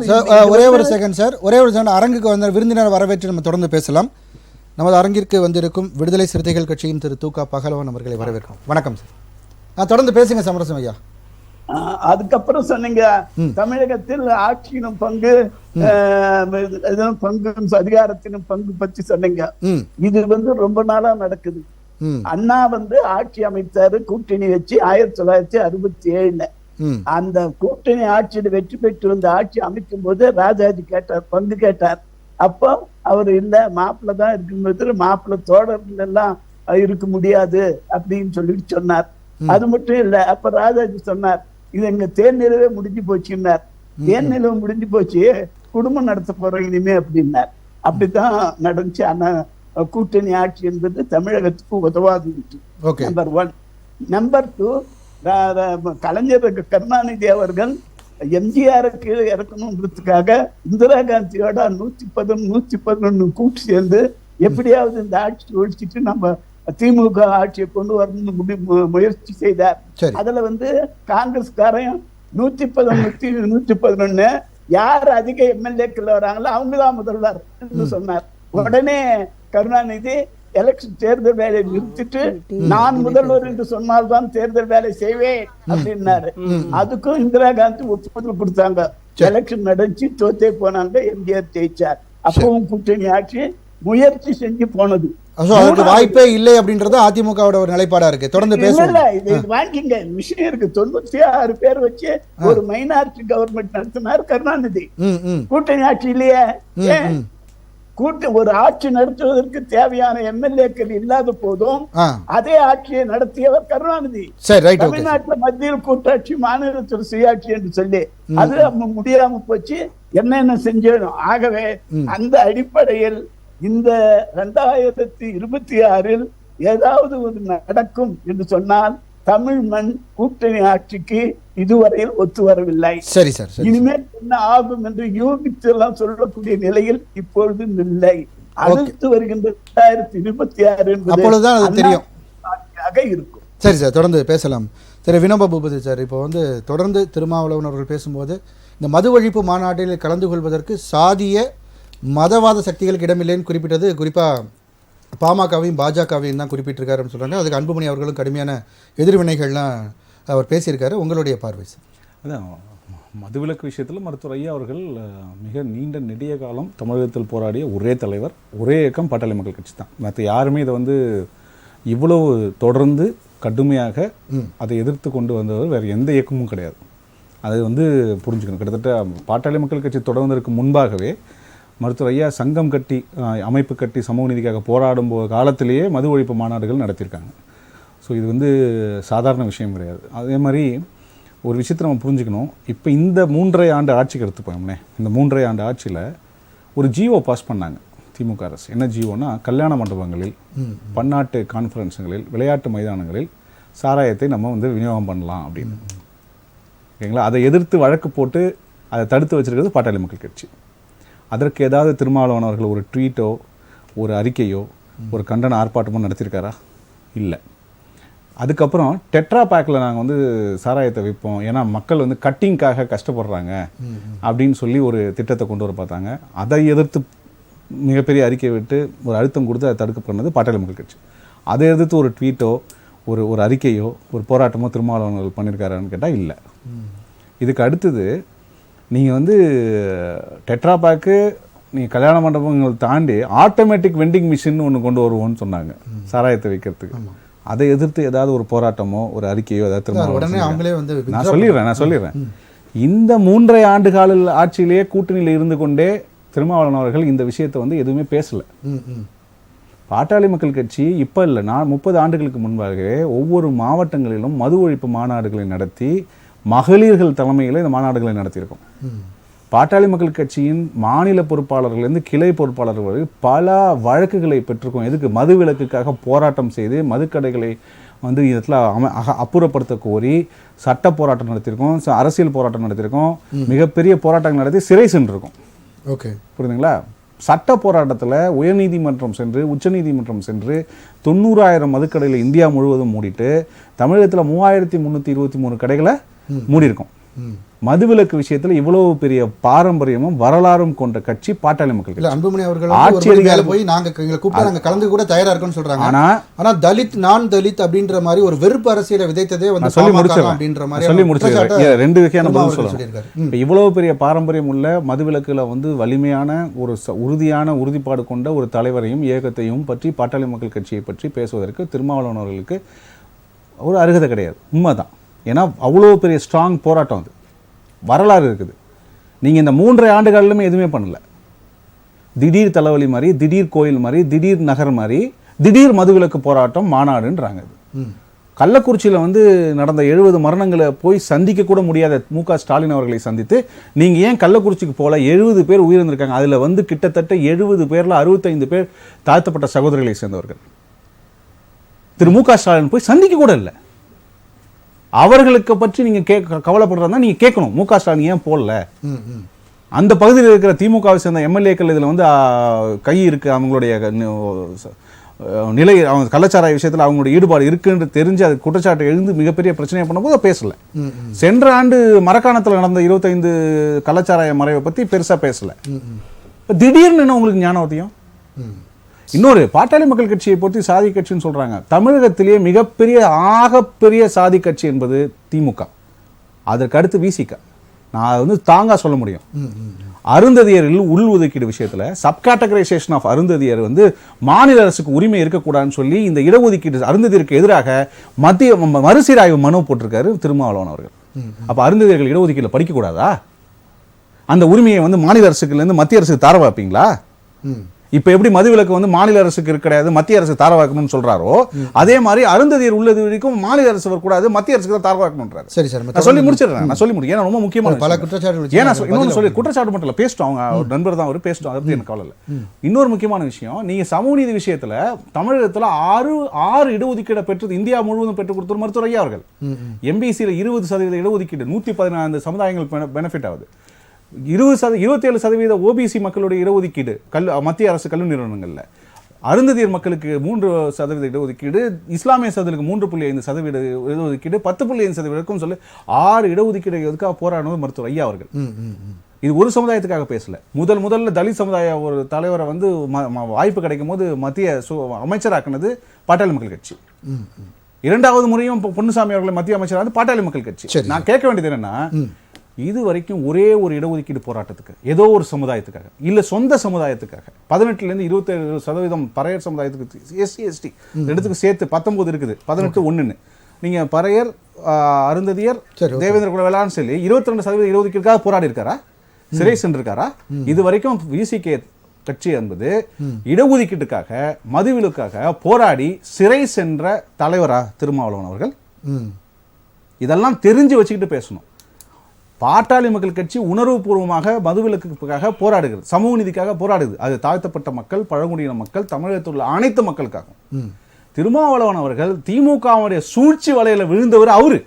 ஒரே ஒரு செகண்ட் சார், ஒரே ஒரு செகண்ட். அரங்குக்கு வந்த விருந்தினர் வரவேற்று நம்ம தொடர்ந்து பேசலாம். நமது அரங்கிற்கு வந்திருக்கும் விடுதலை சிறுத்தைகள் கட்சியின் திரு தூகா பகலவன் அவர்களை வரவேற்கிறோம். வணக்கம் சார். தொடர்ந்து பேசுங்க சமரசம் ஐயா. அதுக்கப்புறம் சொன்னீங்க தமிழகத்தில் ஆட்சியினும் பங்கு அதிகாரத்தினும் பங்கு பற்றி சொன்னீங்க. இது ரொம்ப நாளா நடக்குது. அண்ணா ஆட்சி அமைச்சாரு கூட்டணி வச்சு 1967. அந்த கூட்டணி ஆட்சியில் வெற்றி பெற்று வந்த ஆட்சி அமைக்கும் போது ராஜாஜி கேட்டார், பங்கு கேட்டார். அப்போ அவர் இல்ல, மாப்பிள்ள தான் இருக்கும்போது மாப்பிள்ள தோழர்கள் எல்லாம் இருக்க முடியாது அப்படின்னு சொல்லிட்டு சொன்னார். அது மட்டும் இல்ல, அப்ப ராஜாஜி சொன்னார், இது எங்க தேர்நிலவே முடிஞ்சு போச்சுன்னார். தேர்நிலவு முடிஞ்சு போச்சு, குடும்பம் நடத்த போறோம் இனிமே அப்படின்னார். அப்படித்தான் நடந்துச்சு. ஆனா கூட்டணி ஆட்சி என்பது தமிழகத்துக்கு உதவாது. நம்பர் 1. நம்பர் 2, கலைஞர் கருணாநிதி அவர்கள் எம்ஜிஆருக்கு இறக்கணுன்றதுக்காக இந்திரா காந்தியோட 111 கூட்டு சேர்ந்து எப்படியாவது இந்த ஆட்சி ஒழிச்சிட்டு நம்ம திமுக ஆட்சியை கொண்டு வரணும்னு முயற்சி செய்தார். அதுல காங்கிரஸ்காரையும் 111 யார் அதிக எம்எல்ஏக்கள் வராங்களோ அவங்கதான் முதல்வர் என்று சொன்னார். உடனே கருணாநிதி எலெக்ஷன் தேர்தல் வேலையை நிறுத்திட்டு நான் முதல்வர் என்று சொன்னால்தான் தேர்தல் வேலை செய்வேன் அப்படின்னாரு. அதுக்கும் இந்திரா காந்தி ஒப்புதல் கொடுத்தாங்க. எலெக்ஷன் நடந்துச்சு, தோத்தே போனாங்க, எம்ஜிஆர் ஜெயிச்சார். அப்பவும் கூட்டணி ஆட்சி முயற்சி செஞ்சு போனது. வாய்ப்பே இல்லை அப்படின்றது அதிமுகவோட ஒரு நிலைப்பாடா இருக்கு. தொடர்ந்து பேசல வாங்கிங்க விஷயம் இருக்கு. 96 பேர் வச்சு ஒரு மைனாரிட்டி கவர்மெண்ட் நடத்தினார் கருணாநிதி. கூட்டணி ஆட்சி இல்லையே. ஒரு ஆட்சி நடத்துவதற்கு தேவையான எம்எல்ஏக்கள் இல்லாத போதும் அதே ஆட்சியை நடத்தியவர் கருணாநிதி. தமிழ்நாட்டுல மத்தியில் கூட்டாட்சி, மாநிலத்தில் சுயாட்சி என்று சொல்லி அது முடியாம போச்சு. என்னென்ன செஞ்சோம். ஆகவே அந்த அடிப்படையில் இந்த 2026 ஏதாவது ஒரு நடக்கும் என்று சொன்னால் தமிழ் மண் கூட்டணி ஆட்சிக்கு இதுவரையில் ஒத்து வரவில்லை. சரி சார், இனிமேல் என்ன ஆகும் என்று யூகித்து எல்லாம் சொல்லக்கூடிய நிலையில் இப்பொழுது இல்லை. அடுத்து வருகின்ற 2026 அப்பொழுதுதான் தெரியும் இருக்கும். சரி சார், தொடர்ந்து பேசலாம். சரி, வினோப பூபதி சார், இப்போ தொடர்ந்து திருமாவளவன் அவர்கள் பேசும்போது இந்த மது ஒழிப்பு மாநாட்டில் கலந்து கொள்வதற்கு சாதிய மதவாத சக்திகளுக்கு இடமில்லைன்னு குறிப்பிட்டது குறிப்பாக பாமகவையும் பாஜகவையும் தான் குறிப்பிட்டிருக்காருன்னு சொல்கிறாங்க. அதுக்கு அன்புமணி அவர்களும் கடுமையான எதிர்வினைகள்லாம் அவர் பேசியிருக்காரு. உங்களுடைய பார்வை சார்? அதான் மதுவிலக்கு விஷயத்தில் மருத்துவர் ஐயா அவர்கள் மிக நீண்ட நெடிய காலம் தமிழகத்தில் போராடிய ஒரே தலைவர், ஒரே இயக்கம் பாட்டாளி மக்கள் கட்சி தான். மற்ற யாருமே இதை இவ்வளவு தொடர்ந்து கடுமையாக அதை எதிர்த்து கொண்டு வந்தவர் வேறு எந்த இயக்கமும் கிடையாது. அது புரிஞ்சுக்கணும். கிட்டத்தட்ட பாட்டாளி மக்கள் கட்சி தொடர்வதற்கு முன்பாகவே மருத்துவர் ஐயா சங்கம் கட்டி அமைப்பு கட்டி சமூக நீதிக்காக போராடும் காலத்திலேயே மது ஒழிப்பு மாநாடுகள் நடத்தியிருக்காங்க. ஸோ இது சாதாரண விஷயம் கிடையாது. அதே மாதிரி ஒரு விஷயத்தை நம்ம புரிஞ்சுக்கணும். இப்போ இந்த 3.5 ஆண்டு ஆட்சிக்கு எடுத்துப்போம்னே, இந்த 3.5 ஆண்டு ஆட்சியில் ஒரு ஜிஓ பாஸ் பண்ணாங்க திமுக அரசு. என்ன ஜிஓனா, கல்யாண மண்டபங்களில், பன்னாட்டு கான்ஃபரன்ஸுகளில், விளையாட்டு மைதானங்களில் சாராயத்தை நம்ம விநியோகம் பண்ணலாம் அப்படின்னு. ஓகேங்களா? அதை எதிர்த்து வழக்கு போட்டு அதை தடுத்து வச்சிருக்கிறது பாட்டாளி மக்கள் கட்சி. அதற்கு ஏதாவது திருமாவளவன் அவர்கள் ஒரு ட்வீட்டோ, ஒரு அறிக்கையோ, ஒரு கண்டன ஆர்ப்பாட்டமோ நடத்தியிருக்காரா? இல்லை. அதுக்கப்புறம் டெட்ரா பேக்கில் நாங்கள் சாராயத்தை விற்போம், ஏன்னா மக்கள் கட்டிங்காக கஷ்டப்படுறாங்க அப்படின்னு சொல்லி ஒரு திட்டத்தை கொண்டு வர பார்த்தாங்க. அதை எதிர்த்து மிகப்பெரிய அறிக்கை விட்டு ஒரு அழுத்தம் கொடுத்து அதை தடுக்க பண்ணது பாட்டாளி மக்கள் கட்சி. அதை எதிர்த்து ஒரு ட்வீட்டோ, ஒரு அறிக்கையோ, ஒரு போராட்டமோ திருமாவளவன் பண்ணியிருக்காரான்னு கேட்டால் இல்லை. இதுக்கு அடுத்தது நீங்கள் டெட்ரா பேக்கு, நீங்கள் கல்யாண மண்டபங்கள் தாண்டி ஆட்டோமேட்டிக் வெண்டிங் மிஷின் ஒன்று கொண்டு வருவோம்னு சொன்னாங்க சாராயத்தை வைக்கிறதுக்கு. அதை எதிர்த்து ஏதாவது ஒரு போராட்டமோ, ஒரு அறிக்கையோ ஏதாவது திரும்ப நான் சொல்லிடுறேன். இந்த 3.5 ஆண்டு கால ஆட்சியிலேயே கூட்டணியில் இருந்து கொண்டே திருமாவளவன் அவர்கள் இந்த விஷயத்தை எதுவுமே பேசலை. பாட்டாளி மக்கள் கட்சி இப்போ இல்லை, 30 ஆண்டுகளுக்கு முன்பாகவே ஒவ்வொரு மாவட்டங்களிலும் மது ஒழிப்பு மாநாடுகளை நடத்தி மகளிர்கள் தலைமையில் இந்த மாநாடுகளை நடத்தியிருக்கோம். பாட்டாளி மக்கள் கட்சியின் மாநில பொறுப்பாளர்கள்லேருந்து கிளை பொறுப்பாளர்கள் வரை பல வழக்குகளை பெற்றிருக்கோம். எதுக்கு? மது விலக்குக்காக போராட்டம் செய்து மதுக்கடைகளை இடத்துல அப்புறப்படுத்த கோரி சட்ட போராட்டம் நடத்தியிருக்கோம், அரசியல் போராட்டம் நடத்தியிருக்கோம், மிகப்பெரிய போராட்டங்கள் நடத்தி சிறை சென்றிருக்கோம். ஓகே, புரியுதுங்களா? சட்ட போராட்டத்தில் உயர்நீதிமன்றம் சென்று, உச்சநீதிமன்றம் சென்று 90,000 மதுக்கடையில் இந்தியா முழுவதும் மூடிட்டு தமிழகத்தில் 3,323 கடைகளை மூடியிருக்கோம். மதுவிலக்கு விஷயத்துல இவ்வளவு பெரிய பாரம்பரியமும் வரலாறும் கொண்ட கட்சி பாட்டாளி மக்கள் இல்ல கட்சி. அன்புமணி அவர்கள் ஆட்சி மேல அதிகாரம் போய் நாங்க எங்களை கூப்பிட்டு நாங்க கலந்து கூட தயாரா இருக்கோம்னு சொல்றாங்க. ஆனா தலித் நான் தலித் அப்படின்ற மாதிரி ஒரு வெறுப்பு அரசியலை விதைத்ததே வந்து சொல்லி பாமக முடிச்சிடுறேன். அப்படின்ற மாதிரி சொல்லி அவர் முடிச்சிடுறேன். குற்றச்சாட்டை ரெண்டு வகையான திருமா பதில் அவர்கள் சொல்லலாம். சொல்லியிருக்காரு. இப்ப இவ்வளவு பெரிய பாரம்பரியம் உள்ள மதுவிலக்குல வந்து வலிமையான ஒரு உறுதியான உறுதிப்பாடு கொண்ட ஒரு தலைவரையும் இயக்கத்தையும் பற்றி பாட்டாளி மக்கள் கட்சியை பற்றி பேசுவதற்கு திருமாவளவன் அவர்களுக்கு ஒரு அருகதை கிடையாது. உண்மைதான். ஏன்னா அவ்வளோ பெரிய ஸ்ட்ராங் போராட்டம் அது, வரலாறு இருக்குது. நீங்கள் இந்த 3.5 ஆண்டுகளிலுமே எதுவுமே பண்ணல. திடீர் தலைவலி மாதிரி, திடீர் கோயில் மாதிரி, திடீர் நகர் மாதிரி, திடீர் மதுவிலக்கு போராட்டம் மாநாடுன்றாங்க. கள்ளக்குறிச்சியில் வந்து நடந்த 70 மரணங்களை போய் சந்திக்க கூட முடியாத மு.க. ஸ்டாலின் அவர்களை சந்தித்து நீங்கள் ஏன் கள்ளக்குறிச்சிக்கு போகல, 70 பேர் உயிரிழந்திருக்காங்க, அதில் வந்து கிட்டத்தட்ட 70 பேரில் 65 பேர் தாழ்த்தப்பட்ட சகோதரிகளை சேர்ந்தவர்கள். திரு மு.க. ஸ்டாலின் போய் சந்திக்க கூட இல்லை. அவர்களுக்கு பற்றி நீங்க கவலைப்படுறதா நீங்க கேட்கணும், மு.க. ஸ்டாலின் ஏன் போடல? அந்த பகுதியில் இருக்கிற திமுகவை சேர்ந்த எம்எல்ஏக்கள் இதுல வந்து கை இருக்கு, அவங்களுடைய நிலை, அவங்க கள்ளச்சாராய விஷயத்தில் அவங்களுடைய ஈடுபாடு இருக்குன்னு தெரிஞ்சு அது குற்றச்சாட்டு எழுந்து மிகப்பெரிய பிரச்சனையை பண்ணும்போது பேசல. சென்ற ஆண்டு மரக்காணத்தில் நடந்த 25 கள்ளச்சாராய மறைவை பத்தி பெருசா பேசல. திடீர்னு என்ன உங்களுக்கு ஞானோதயம்? இன்னொரு பாட்டாளி மக்கள் கட்சியை பொறுத்து சாதி கட்சின்னு சொல்றாங்க. தமிழகத்திலேயே மிகப்பெரிய ஆகப்பெரிய சாதி கட்சி என்பது திமுக, அதற்கு அடுத்து விசிக. நான் வந்து தாங்கா சொல்ல முடியும். அருந்ததியரில் உள் ஒதுக்கீடு விஷயத்துல சப்கேட்டகரைசேஷன் ஆஃப் அருந்ததியர் வந்து மாநில அரசுக்கு உரிமை இருக்கக்கூடாதுன்னு சொல்லி இந்த இடஒதுக்கீடு அருந்ததியருக்கு எதிராக மத்திய மறுசீராய்வு மனு போட்டிருக்காரு திருமாவளவன் அவர்கள். அப்ப அருந்ததியர்கள் இடஒதுக்கீடுல படிக்க கூடாதா? அந்த உரிமையை வந்து மாநில அரசுக்குல இருந்து மத்திய அரசுக்கு தார வைப்பீங்களா? இப்ப எப்படி மதுவிலக்கு வந்து மாநில அரசுக்கு கிடையாது, மத்திய அரசு தாரவாக்கணும்னு சொல்றாரோ, அதே மாதிரி அருந்ததியர் உள்ளது வரைக்கும் மாநில அரசு வரக்கூடாது, மத்திய அரசுக்கு தான் தாரவாக்கணும்ன்றாரு. சரி சார், நான் சொல்லி முடிச்சிடுறேன். நான் சொல்லி முடியும். ஏன்னா ரொம்ப முக்கியமான பல குற்றச்சாட்டு. ஏன்னா இன்னொன்று சொல்லி குற்றச்சாட்டு மட்டும் இல்லை, பேசிட்டோம். அவங்க நண்பர் தான் அவர் பேசிட்டோம், அதை பத்தி எனக்கு கவலை இல்லை. இன்னொரு முக்கியமான விஷயம், நீங்க சமூக நீதி விஷயத்துல தமிழகத்துல 6 இடஒதுக்கீடு பெற்றது இந்தியா முழுவதும் பெற்றுக் கொடுத்த மருத்துவர் ஐயா அவர்கள். எம்பிசியில 20% இடஒதுக்கீடு, 114 சமுதாயங்கள் பெனிஃபிட் ஆகுது. 27% ஓபிசி மக்களுடைய இடஒதுக்கீடு மத்திய அரசு கல்வி நிறுவனங்கள்ல. அருந்ததியர் மக்களுக்கு 3% இடஒதுக்கீடு, இஸ்லாமிய சகோதரர்களுக்கு 3.5% இடஒதுக்கீடு, 10.5% சொல்லி 6 இடஒதுக்கீடு எதுக்காக போராடினது மருத்துவர் ஐயா அவர்கள். இது ஒரு சமுதாயத்துக்காக பேசல. முதல்ல தலித் சமுதாய ஒரு தலைவரை வந்து வாய்ப்பு கிடைக்கும் போது மத்திய அமைச்சராக்குனது பாட்டாளி மக்கள் கட்சி. 2வது முறையும் பொன்னுசாமி அவர்களை மத்திய அமைச்சராக வந்து பாட்டாளி மக்கள் கட்சி. நான் கேட்க வேண்டியது என்னன்னா, இது வரைக்கும் ஒரே ஒரு இடஒதுக்கீடு போராட்டத்துக்கு ஏதோ ஒரு சமுதாயத்துக்காக இல்ல சொந்த சமுதாயத்துக்காக 18% 27% பறையர் சமுதாயத்துக்கு, எஸ்சி எஸ்டி இடத்துக்கு சேர்த்து 19 இருக்குது, 18 நீங்க பறையர், அருந்ததியர், தேவேந்திர குல வேளாண் சொல்லி 22% இடஒதுக்கீடுக்காக போராடி இருக்காரா, சிறை சென்றிருக்காரா? இது வரைக்கும் விசிகே கட்சி என்பது இடஒதுக்கீட்டுக்காக மதுவிலக்காக போராடி சிறை சென்ற தலைவரா திருமாவளவன் அவர்கள்? இதெல்லாம் தெரிஞ்சு வச்சுக்கிட்டு பேசணும். பாட்டாளி மக்கள் கட்சி உணர்வுபூர்வமாக மதுவிலக்குக்காக போராடுகிறது, சமூக நீதிக்காக போராடுது. அது தாழ்த்தப்பட்ட மக்கள், பழங்குடியின மக்கள், தமிழகத்தில் உள்ள அனைத்து மக்களுக்காகவும். திருமாவளவன் அவர்கள் திமுகவுடைய சூழ்ச்சி வலையில விழுந்தவர் அவரு.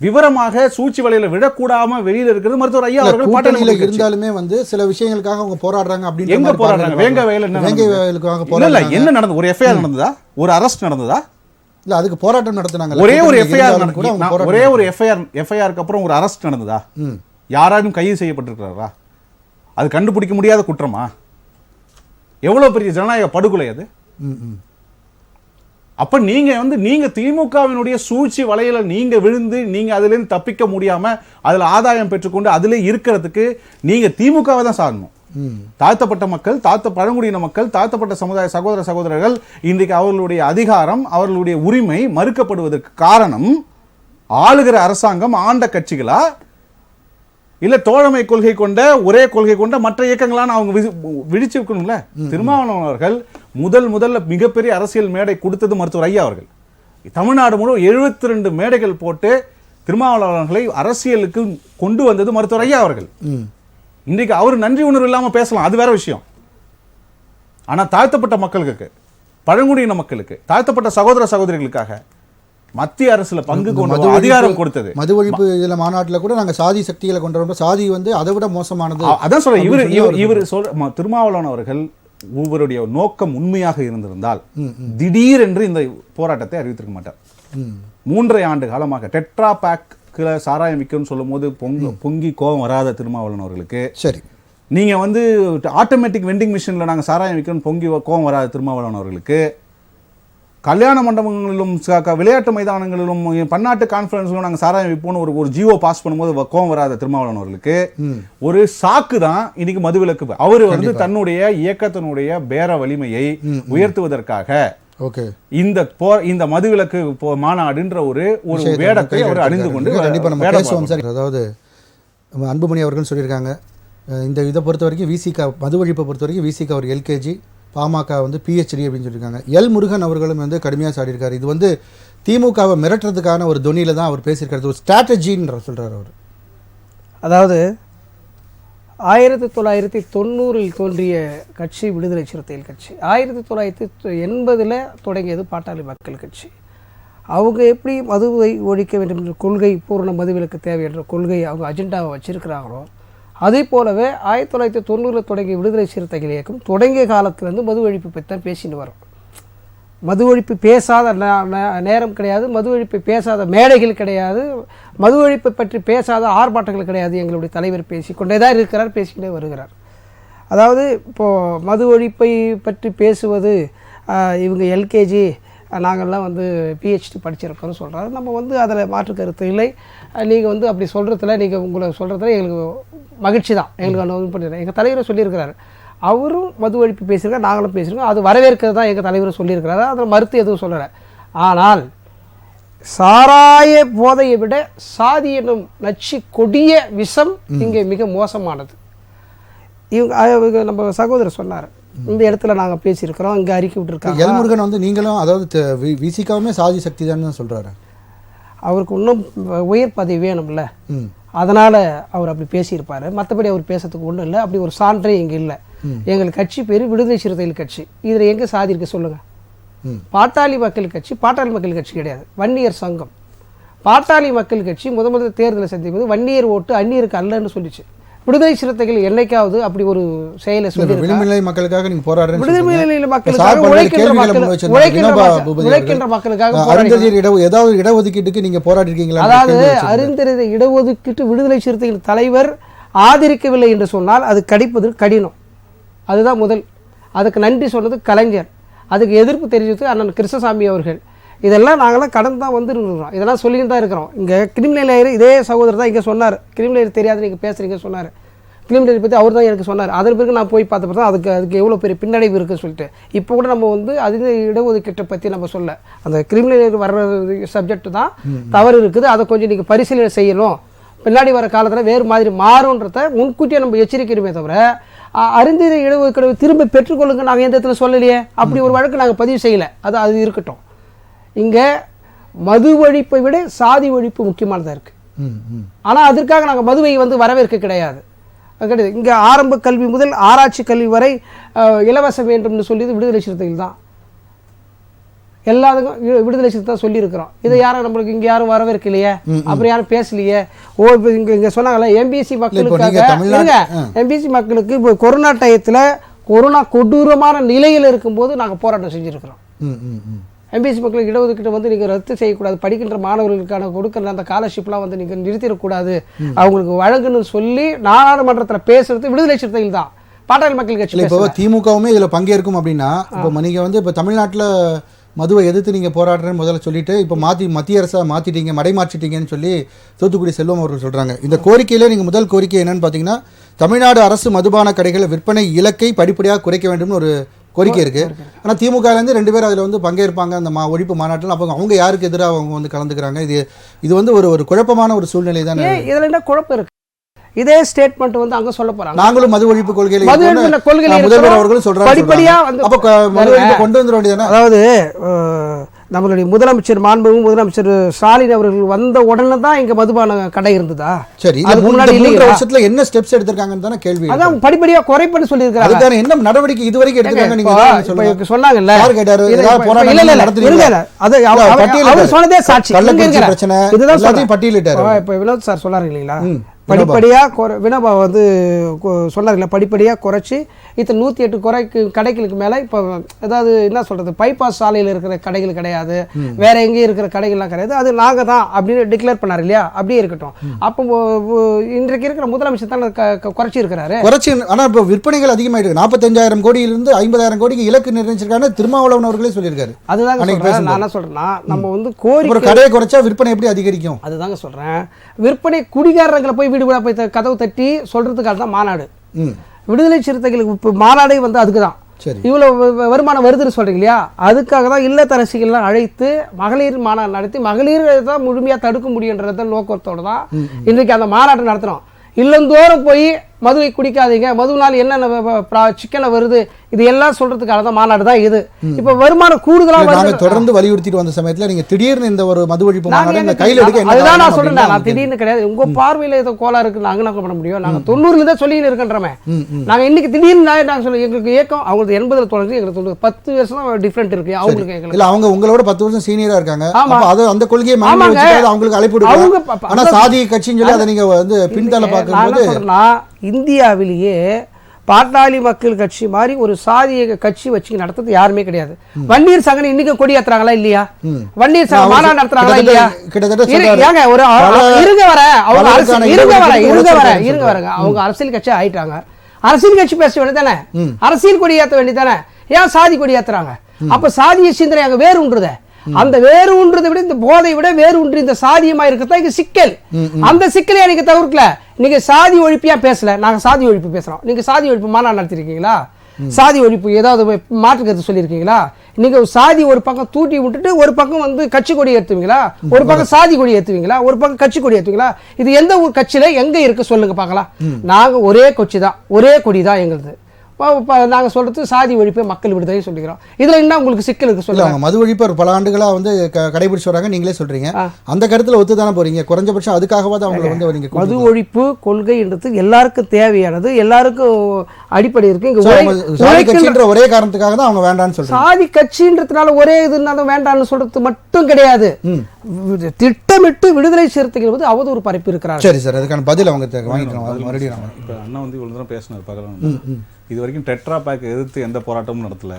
விவரமாக சூழ்ச்சி வலையில விழக்கூடாம வெளியில இருக்கிறது மருத்துவர் ஐயா அவர்கள். பாட்டாளியில இருந்தாலுமே வந்து சில விஷயங்களுக்காக அவங்க போராடுறாங்க. அப்படின்னு எங்க போராடுறாங்க? வேங்க வயல் என்ன நடந்தது? ஒரு எஃப்ஐஆர் நடந்ததா? ஒரு அரெஸ்ட் நடந்ததா? இல்ல அதுக்கு போராட்டம் நடத்துனாங்க. ஒரே ஒரு எஃப்ஐஆருக்கு அப்புறம் ஒரு அரெஸ்ட் நடந்ததா? யாராலும் கைது செய்யப்பட்டிருக்கிறாரா? அது கண்டுபிடிக்க முடியாத குற்றமா? எவ்வளவு பெரிய ஜனநாயக படுகொலை அது? அப்ப நீங்க திமுகவினுடைய சூழ்ச்சி வலையில நீங்க விழுந்து நீங்க அதுல இருந்து தப்பிக்க முடியாம அதுல ஆதாயம் பெற்றுக்கொண்டு அதுல இருக்கிறதுக்கு நீங்க திமுகவை தான் சாடணும். தாழ்த்தப்பட்ட மக்கள், பழங்குடியின மக்கள், தாழ்த்தப்பட்ட சமுதாய சகோதரர்கள் இன்றைக்கு அவர்களுடைய அதிகாரம், அவர்களுடைய உரிமை மறுக்கப்படுவதற்கு காரணம் ஆளுகிற அரசாங்கம், ஆண்ட கட்சிகளா இல்ல தோழமை கொள்கை கொண்ட ஒரே கொள்கை கொண்ட மற்ற இயக்கங்களான அவங்க விழிச்சிருக்கணும்ல. திருமாவளவன் அவர்கள் முதல்ல மிகப்பெரிய அரசியல் மேடை கொடுத்தது மருத்துவர் ஐயா அவர்கள். தமிழ்நாடு முழு 72 மேடைகள் போட்டு திருமாவளவர்களை அரசியலுக்கு கொண்டு வந்தது மருத்துவர் ஐயா அவர்கள். இன்றைக்கு அவர் நன்றி உணர்வு இல்லாம பேசலாம், அது வேற விஷயம். ஆனா தாழ்த்தப்பட்ட மக்களுக்கு, பழங்குடியின மக்களுக்கு, தாழ்த்தப்பட்ட சகோதரிகளுக்காக மத்திய அரசுல பங்கு கொண்டு அதிகாரம் கொடுத்தது. மது ஒழிப்பு இதுல மாநாட்டுல கூட நாங்க சாதி சக்திகளை கொண்டு வரோம், சாதி வந்து அதை விட மோசமானது. அதான் சொல்ற இவர் சொல்ற திருமாவளவன் அவர்கள் ஒவ்வொருடைய நோக்கம் உண்மையாக இருந்திருந்தால் திடீரென்று இந்த போராட்டத்தை அறிவித்திருக்க மாட்டார். 3.5 ஆண்டு காலமாக டெட்ரா பேக் சாராயம் விற்கணும்னு சொல்லும் போது பொங்கி கோபம் வராத திருமாவளவன் அவர்களுக்கு, சரி, நீங்கள் வந்து ஆட்டோமேட்டிக் வெண்டிங் மிஷினில் நாங்கள் சாராயம் விற்கணும்னு பொங்கி கோபம் வராத திருமாவளவன் அவர்களுக்கு, கல்யாண மண்டபங்களிலும் விளையாட்டு மைதானங்களிலும் பன்னாட்டு கான்ஃபரன்ஸ்லும் நாங்கள் சாராயம் விற்போம்னு ஒரு ஜியோ பாஸ் பண்ணும்போது கோபம் வராத திருமாவளவன் அவர்களுக்கு ஒரு சாக்கு தான் இன்னைக்கு மதுவிலக்கு. அவர் வந்து தன்னுடைய இயக்கத்தினுடைய பேர வலிமையை உயர்த்துவதற்காக இந்த மதுவிலக்கு மாநாடுன்ற ஒரு வேடத்தை அவர் அணிந்து கொண்டு கண்டிப்பா நம்ம பேசுவோம் சார். அதாவது அன்புமணி அவர்கள் சொல்லியிருக்காங்க, இந்த இதை பொறுத்த வரைக்கும் விசிக மது ஒழிப்பை பொறுத்த வரைக்கும் விசிக அவர் எல்கேஜி, பாமக வந்து பிஹெச்டி அப்படின்னு சொல்லியிருக்காங்க. எல் முருகன் அவர்களும் வந்து கடுமையாக சாடியிருக்காரு. இது வந்து திமுகவை மிரட்டுறதுக்கான ஒரு தொனியில் தான் அவர் பேசியிருக்காரு, ஒரு ஸ்ட்ராட்டஜின்ற சொல்கிறார் அவர். அதாவது 1990 தோன்றிய கட்சி விடுதலை சிறுத்தைகள் கட்சி, 1980 தொடங்கியது பாட்டாளி மக்கள் கட்சி. அவங்க எப்படி மதுவை ஒழிக்க வேண்டும் என்ற கொள்கை, பூரண மதுவிலக்கு தேவை என்ற கொள்கை அவங்க அஜெண்டாவை வச்சிருக்கிறாங்களோ, அதே போலவே 1990 தொடங்கிய விடுதலை சிறுத்தைகள் இயக்கம் தொடங்கிய காலத்திலேருந்து மது ஒழிப்பு பற்றி தான் பேசின்னு வரும். மது ஒழிப்பு பேசாத நேரம் கிடையாது, மது ஒழிப்பை பேசாத மேடைகள் கிடையாது, மது ஒழிப்பை பற்றி பேசாத ஆர்ப்பாட்டங்கள் கிடையாது. எங்களுடைய தலைவர் பேசிக்கொண்டே தான் இருக்கிறார், பேசிக்கிட்டே வருகிறார். அதாவது இப்போது மது ஒழிப்பை பற்றி பேசுவது இவங்க எல்கேஜி, நாங்கள்லாம் வந்து பிஹெச்டி படிச்சிருக்கோன்னு சொல்கிறாரு. நம்ம வந்து அதில் மாற்று கருத்து இல்லை. நீங்கள் வந்து அப்படி சொல்கிறதுல, நீங்கள் உங்களை சொல்கிறதுல எங்களுக்கு மகிழ்ச்சி தான். எங்களுக்கு அந்த இது பண்ணிடுறேன். எங்கள் தலைவரை சொல்லியிருக்கிறாரு, அவரும் மது ஒழிப்பு பேசியிருக்காரு, நாங்களும் பேசியிருக்கோம். அது வரவேற்கிறது தான் எங்கள் தலைவர் சொல்லியிருக்கிறாரு. அதில் மறுத்து எதுவும் சொல்லலை. ஆனால் சாராய போதையை விட சாதி என்னும் நச்சு கொடிய விஷம் இங்கே மிக மோசமானது. இவங்க நம்ம சகோதரர் சொன்னார், இந்த இடத்துல நாங்கள் பேசியிருக்கிறோம், இங்கே அறிக்கை விட்டுருக்காங்க. எல் முருகன் வந்து நீங்களும் அதாவது விசிகாவுமே சாதி சக்தி தான் சொல்கிறாரு. அவருக்கு இன்னும் உயர் பதவி வேணும்ல, அதனால் அவர் அப்படி பேசியிருப்பார். மற்றபடி அவர் பேசுறதுக்கு ஒன்றும் இல்லை. அப்படி ஒரு சான்றே இங்கே இல்லை. எங்கள் கட்சி பேர் விடுதலை சிறுத்தைகள் கட்சி. இதில் எங்கே சாதி இருக்கு சொல்லுங்கள்? பாட்டாளி மக்கள் கட்சி பாட்டாளி மக்கள் கட்சி கிடையாது, வன்னியர் சங்கம். பாட்டாளி மக்கள் கட்சி முதல் தேர்தலை சந்திப்பது வன்னியர் ஓட்டு அந்நியருக்கு அல்லன்னு சொல்லிச்சு. விடுதலை சிறுத்தைகள் என்னைக்காவது அப்படி ஒரு செயலை சொல்லி விளிம்புநிலை மக்களுக்காக நீங்க போராடுறீங்க. விடுதலை மக்களுக்காக உழைக்கின்ற மக்களுக்காக ஏதாவது இடஒதுக்கீட்டுக்கு நீங்க போராடி இருக்கீங்களா? அதாவது அறிந்தறிந்த இடஒதுக்கீட்டு விடுதலை சிறுத்தைகள் தலைவர் ஆதரிக்கவில்லை என்று சொன்னால் அது கிடைப்பது கடினம். அதுதான் முதல். அதுக்கு நன்றி சொன்னது கலைஞர், அதுக்கு எதிர்ப்பு தெரிவித்தது அண்ணன் கிருஷ்ணசாமி அவர்கள். இதெல்லாம் நாங்களாம் கடந்து தான் வந்துருக்கிறோம், இதெல்லாம் சொல்லிட்டு தான் இருக்கிறோம். இங்கே கிரிமினல் லாயர் இதே சகோதரர் தான் இங்கே சொன்னார், கிரிமினல் லாயர் தெரியாது நீங்கள் பேசுகிறீங்க சொன்னார். கிரிமினல் லாயர் பற்றி அவர் தான் எனக்கு சொன்னார். அதன் பிறகு நான் போய் பார்த்த பிறகு அதுக்கு எவ்வளோ பெரிய பின்னடைவு இருக்குன்னு சொல்லிட்டு இப்போ கூட நம்ம வந்து அது இடஒதுக்கீட்டை பற்றி நம்ம சொல்ல, அந்த கிரிமினல் லாயர் வர்ற சப்ஜெக்ட் தான் தவறு இருக்குது, அதை கொஞ்சம் நீங்கள் பரிசீலனை செய்யணும், பின்னாடி வர காலத்தில் வேறு மாதிரி மாறும்ன்றத முன்கூட்டியே நம்ம எச்சரிக்கிறோமே தவிர அறிந்த இடஒதுக்கீடு திரும்ப பெற்றுக்கொள்ளுங்க நாங்கள் எந்த இடத்துல சொல்லலையே. அப்படி ஒரு வழக்கு நாங்கள் பதிவு செய்யலை. அது இருக்கட்டும். இங்கே மது ஒழிப்பை விட சாதி ஒழிப்பு முக்கியமானதாக இருக்குது. ஆனால் அதற்காக நாங்கள் மதுவை வந்து வரவேற்க கிடையாது. இங்கே ஆரம்ப கல்வி முதல் ஆராய்ச்சி கல்வி வரை இலவசம் வேண்டும்னு சொல்லியது விடுதலை சிறுத்தைகள் தான். எல்லாத்துக்கும் விடுதலை சிறுத்தை தான் சொல்லியிருக்கிறோம். இதை யாரும் நம்மளுக்கு இங்கே யாரும் வரவேற்கலையே, அப்புறம் யாரும் பேசலையே. இங்கே சொன்னாங்கல்ல எம்பிசி மக்களுக்காக, எம்பிசி மக்களுக்கு இப்போ கொரோனா டயத்தில் கொரோனா கொடூரமான நிலையில் இருக்கும்போது நாங்கள் போராட்டம் செஞ்சுருக்கிறோம். எம்பிசி மக்களுக்கு இடஒதுக்கீட்டை வந்து நீங்கள் ரத்து செய்யக்கூடாது, படிக்கின்ற மாணவர்களுக்கான கொடுக்குற அந்த ஸ்காலர்ஷிப்லாம் வந்து நீங்கள் நிறுத்திடக்கூடாது, அவங்களுக்கு வழங்கணும்னு சொல்லி நாடாளுமன்றத்தில் பேசுறது விடுதலை சிறுத்தைகள் தான், பாட்டாளி மக்கள் கட்சி. இப்போ திமுகவுமே இதில் பங்கேற்கும் அப்படின்னா இப்போ நீங்கள் வந்து இப்போ தமிழ்நாட்டில் மதுவை எதிர்த்து நீங்கள் போராடுறேன்னு முதல்ல சொல்லிட்டு இப்போ மத்திய அரசாக மாற்றிட்டீங்க, மடைமாற்றிட்டீங்கன்னு சொல்லி தூத்துக்குடி செல்வம் அவர்கள் சொல்கிறாங்க. இந்த கோரிக்கையிலே நீங்கள் முதல் கோரிக்கை என்னன்னு பார்த்தீங்கன்னா, தமிழ்நாடு அரசு மதுபான கடைகளை விற்பனை இலக்கை படிப்படியாக குறைக்க வேண்டும்னு ஒரு கோரிக்கை இருக்குது. ஆனால் திமுகலேருந்து 2 பேர் அதில் வந்து பங்கேற்பாங்க அந்த ஒழிப்பு மாநாட்டில். அப்போ அவங்க யாருக்கு எதிராக அவங்க வந்து கலந்துக்கிறாங்க? இது வந்து ஒரு குழப்பமான ஒரு சூழ்நிலை தானே. இதில் என்ன குழப்பம் இருக்கு? இதே ஸ்டேட்மெண்ட் வந்து அங்க சொல்ல போறாங்க. நாங்களும் மது ஒழிப்பு கொள்கையில முதல்வர் அவர்களும் சொல்றாங்க, படிப்படியா அப்ப மது ஒழிப்பு கொண்டு வந்துட வேண்டியதானே. அதாவது நம்மளுடைய முதலமைச்சர் மாண்புமிகு முதலமைச்சர் ஸ்டாலின் அவர்கள் வந்த உடனே தான் இங்க மதுபான கடை இருந்ததா? சரி, அதுக்கு முன்னாடி 3 வருஷத்துல என்ன ஸ்டெப்ஸ் எடுத்திருக்காங்கன்னு தானே கேள்வி. அதான் படிப்படியா குறைப்பன்னு சொல்லியிருக்காங்க. அதுதானே என்ன நடவடிக்கை இதுவரைக்கும் எடுத்திருக்காங்க நீங்க சொன்னாங்கல்ல. யார் கேட்டாரு? போராட்டம் நடத்துறீங்க? அது அவர் சொன்னதே சாட்சி. கள்ளக்குறிச்சி பிரச்சனை இதுதான் எல்லாத்தையும் பட்டியலிட்டாரு. இப்ப வினோத் சார் சொன்னாரு இல்லீங்களா, படிப்படியாக வினோபா வந்து சொன்னார்ல, படிப்படியாக குறைச்சி இத்தனை 108 கடைகளுக்கு மேலே இப்போ அதாவது என்ன சொல்கிறது, பைபாஸ் சாலையில் இருக்கிற கடைகள் கிடையாது, வேற எங்கேயும் இருக்கிற கடைகள்லாம் கிடையாது, அது நாங்கள் தான் அப்படின்னு டிக்ளேர் பண்ணார் இல்லையா, அப்படியே இருக்கட்டும். அப்போ இன்றைக்கு இருக்கிற முதலமைச்சர் தான் குறைச்சி இருக்கிறாரு. குறைச்சி, ஆனால் இப்போ விற்பனைகள் அதிகமாயிருக்கு. 45,000 கோடியிலிருந்து 50,000 கோடிக்கு இலக்கு நிர்ணயிச்சிருக்காங்க திருமாவளவன் அவர்களே சொல்லியிருக்காரு. அதுதாங்க சொல்கிறேன். நான் என்ன சொல்கிறேன்னா, நம்ம வந்து கோரிக்கை கடையை குறைச்சா விற்பனை எப்படி அதிகரிக்கும்? அதுதாங்க சொல்கிறேன். விற்பனை குடிகாரங்களை போய் வீடு வீடாக போய் கதவு தட்டி சொல்கிறதுக்காக தான் மாநாடு. விடுதலை சிறுத்தைகளுக்கு இப்போ மாநாடே வந்து அதுக்கு தான். இவ்வளோ வருமானம் வருதுன்னு சொல்கிறீங்க இல்லையா, அதுக்காக தான் இல்லத்தரசிகள்லாம் அழைத்து மகளிர் மாநாடு நடத்தி மகளிர் தான் முழுமையாக தடுக்க முடியுன்றத நோக்கத்தோடு தான் இன்றைக்கு அந்த மாநாட்டை நடத்துகிறோம். இல்லந்தோறும் போய் மதுவை குடிக்காதீங்க, மதுவினால் என்னென்ன சிக்கனை வருது, இது எல்லாம் சொல்றதுக்காக தான் மாநாடு தான் இது. இப்போ வருமானம் கூடுதலாக நாங்கள் தொடர்ந்து வலியுறுத்திட்டு வந்த சமயத்தில் நீங்க திடீர்னு இந்த ஒரு மது ஒழிப்பு மாநாடு கையில் எடுக்க, அதுதான் நான் சொல்றேன். நான் திடீர்னு கிடையாது, உங்க பார்வையில் ஏதோ கோளாறு இருக்கு, நாங்கள் என்ன பண்ண முடியும்? நாங்கள் 90ல தான் சொல்லின்னு இருக்கின்றோமே. நாங்கள் இன்னைக்கு திடீர்னு நாங்கள் சொல்ல எங்களுக்கு இயக்கம் அவங்களுக்கு 80ல தொடங்கி எங்களுக்கு 10 வருஷம் தான் டிஃப்ரெண்ட் இருக்கு. அவங்களுக்கு இல்லை, அவங்க உங்களோட 10 வருஷம் சீனியரா இருக்காங்க. அது அந்த கொள்கையை அவங்களுக்கு அழைப்பு விடுவாங்க. ஆனா சாதி கட்சின்னு சொல்லி அதை நீங்க வந்து பின்தள்ள பார்க்கும்போது இந்தியாவிலேயே பாட்டாளி மக்கள் கட்சி மாதிரி ஒரு சாதிய கட்சி வச்சு நடத்துறது யாருமே கிடையாது. வன்னியர் சங்கம் இன்னைக்கு கொடி ஏத்துறாங்களா இல்லையா? வன்னியர் சங்கம் மாநாடு நடத்துறாங்களா இல்லையா? இருங்க வரங்க, அவங்க அரசியல் கட்சி ஆயிட்டாங்க. அரசியல் கட்சி பேச வேண்டியதானே, அரசியல் கொடி ஏற்ற வேண்டியதானே, ஏன் சாதி கொடி ஏத்துறாங்க? அப்ப சாதிய சிந்தனை அங்க வேறு ஒன்றுத, அந்த வேறு ஒன்றதை விட இந்த போதை விட வேறு ஒன்று இந்த சாதியமா இருக்கத்தான் இங்க சிக்கல். அந்த சிக்கலை நீங்க தவிர்க்கல. நீங்க சாதி ஒழிப்பியா பேசல, நாங்க சாதி ஒழிப்பு பேசுறோம். நீங்க சாதி ஒழிப்பு மாநாடு நடத்திருக்கீங்களா? சாதி ஒழிப்பு ஏதாவது மாற்று கருத்து சொல்லியிருக்கீங்களா? நீங்க சாதி ஒரு பக்கம் தூட்டி விட்டுட்டு ஒரு பக்கம் வந்து கட்சி கொடி ஏற்றுவீங்களா? ஒரு பக்கம் சாதி கொடி ஏற்றுவீங்களா? ஒரு பக்கம் கட்சி கொடி ஏற்றுவீங்களா? இது எந்த ஒரு கட்சியில எங்க இருக்கு சொல்லுங்க பார்க்கலாம். நாங்க ஒரே கட்சி தான், ஒரே கொடி தான் எங்களுது. நாங்க சொல்றது சாதி ஒழிப்பை மக்கள் விடுதலை சொல்லிக்கிறோம். இதுல என்ன உங்களுக்கு சிக்கல் இருக்கு சொல்லுங்க. மது ஒழிப்பு ஒரு பல ஆண்டுகளா வந்து கடைபிடிச்சு வராங்க, நீங்களே சொல்றீங்க. அந்த கருத்துல ஒத்துதானே போறீங்க. குறைஞ்சபட்சம் அதுக்காகவாது அவங்க வந்து மது ஒழிப்பு கொள்கைன்றது எல்லாருக்கும் தேவையானது, எல்லாருக்கும் அடிப்படை இருக்கு. ஒரே காரணத்துக்காக தான் அவங்க வேண்டாம்னு சொல்றாங்க. சாதி கட்சின்றதுனால ஒரே இதுனால வேண்டாம்னு சொல்றது மட்டும் கிடையாது. திட்டமிட்டு விடுதலை சிறுத்தைகள் வந்து அவதூறு பரப்பி இருக்கிறாங்க. சரி சார், அதுக்கான பதில் அவங்க வாங்கிக்கலாம். மறுபடியும் இப்போ அண்ணா வந்து இவ்வளவு தூரம் பேசினார் பார்க்கலாம். இது வரைக்கும் டெட்ரா பேக் எதிர்த்து எந்த போராட்டமும் நடத்தல.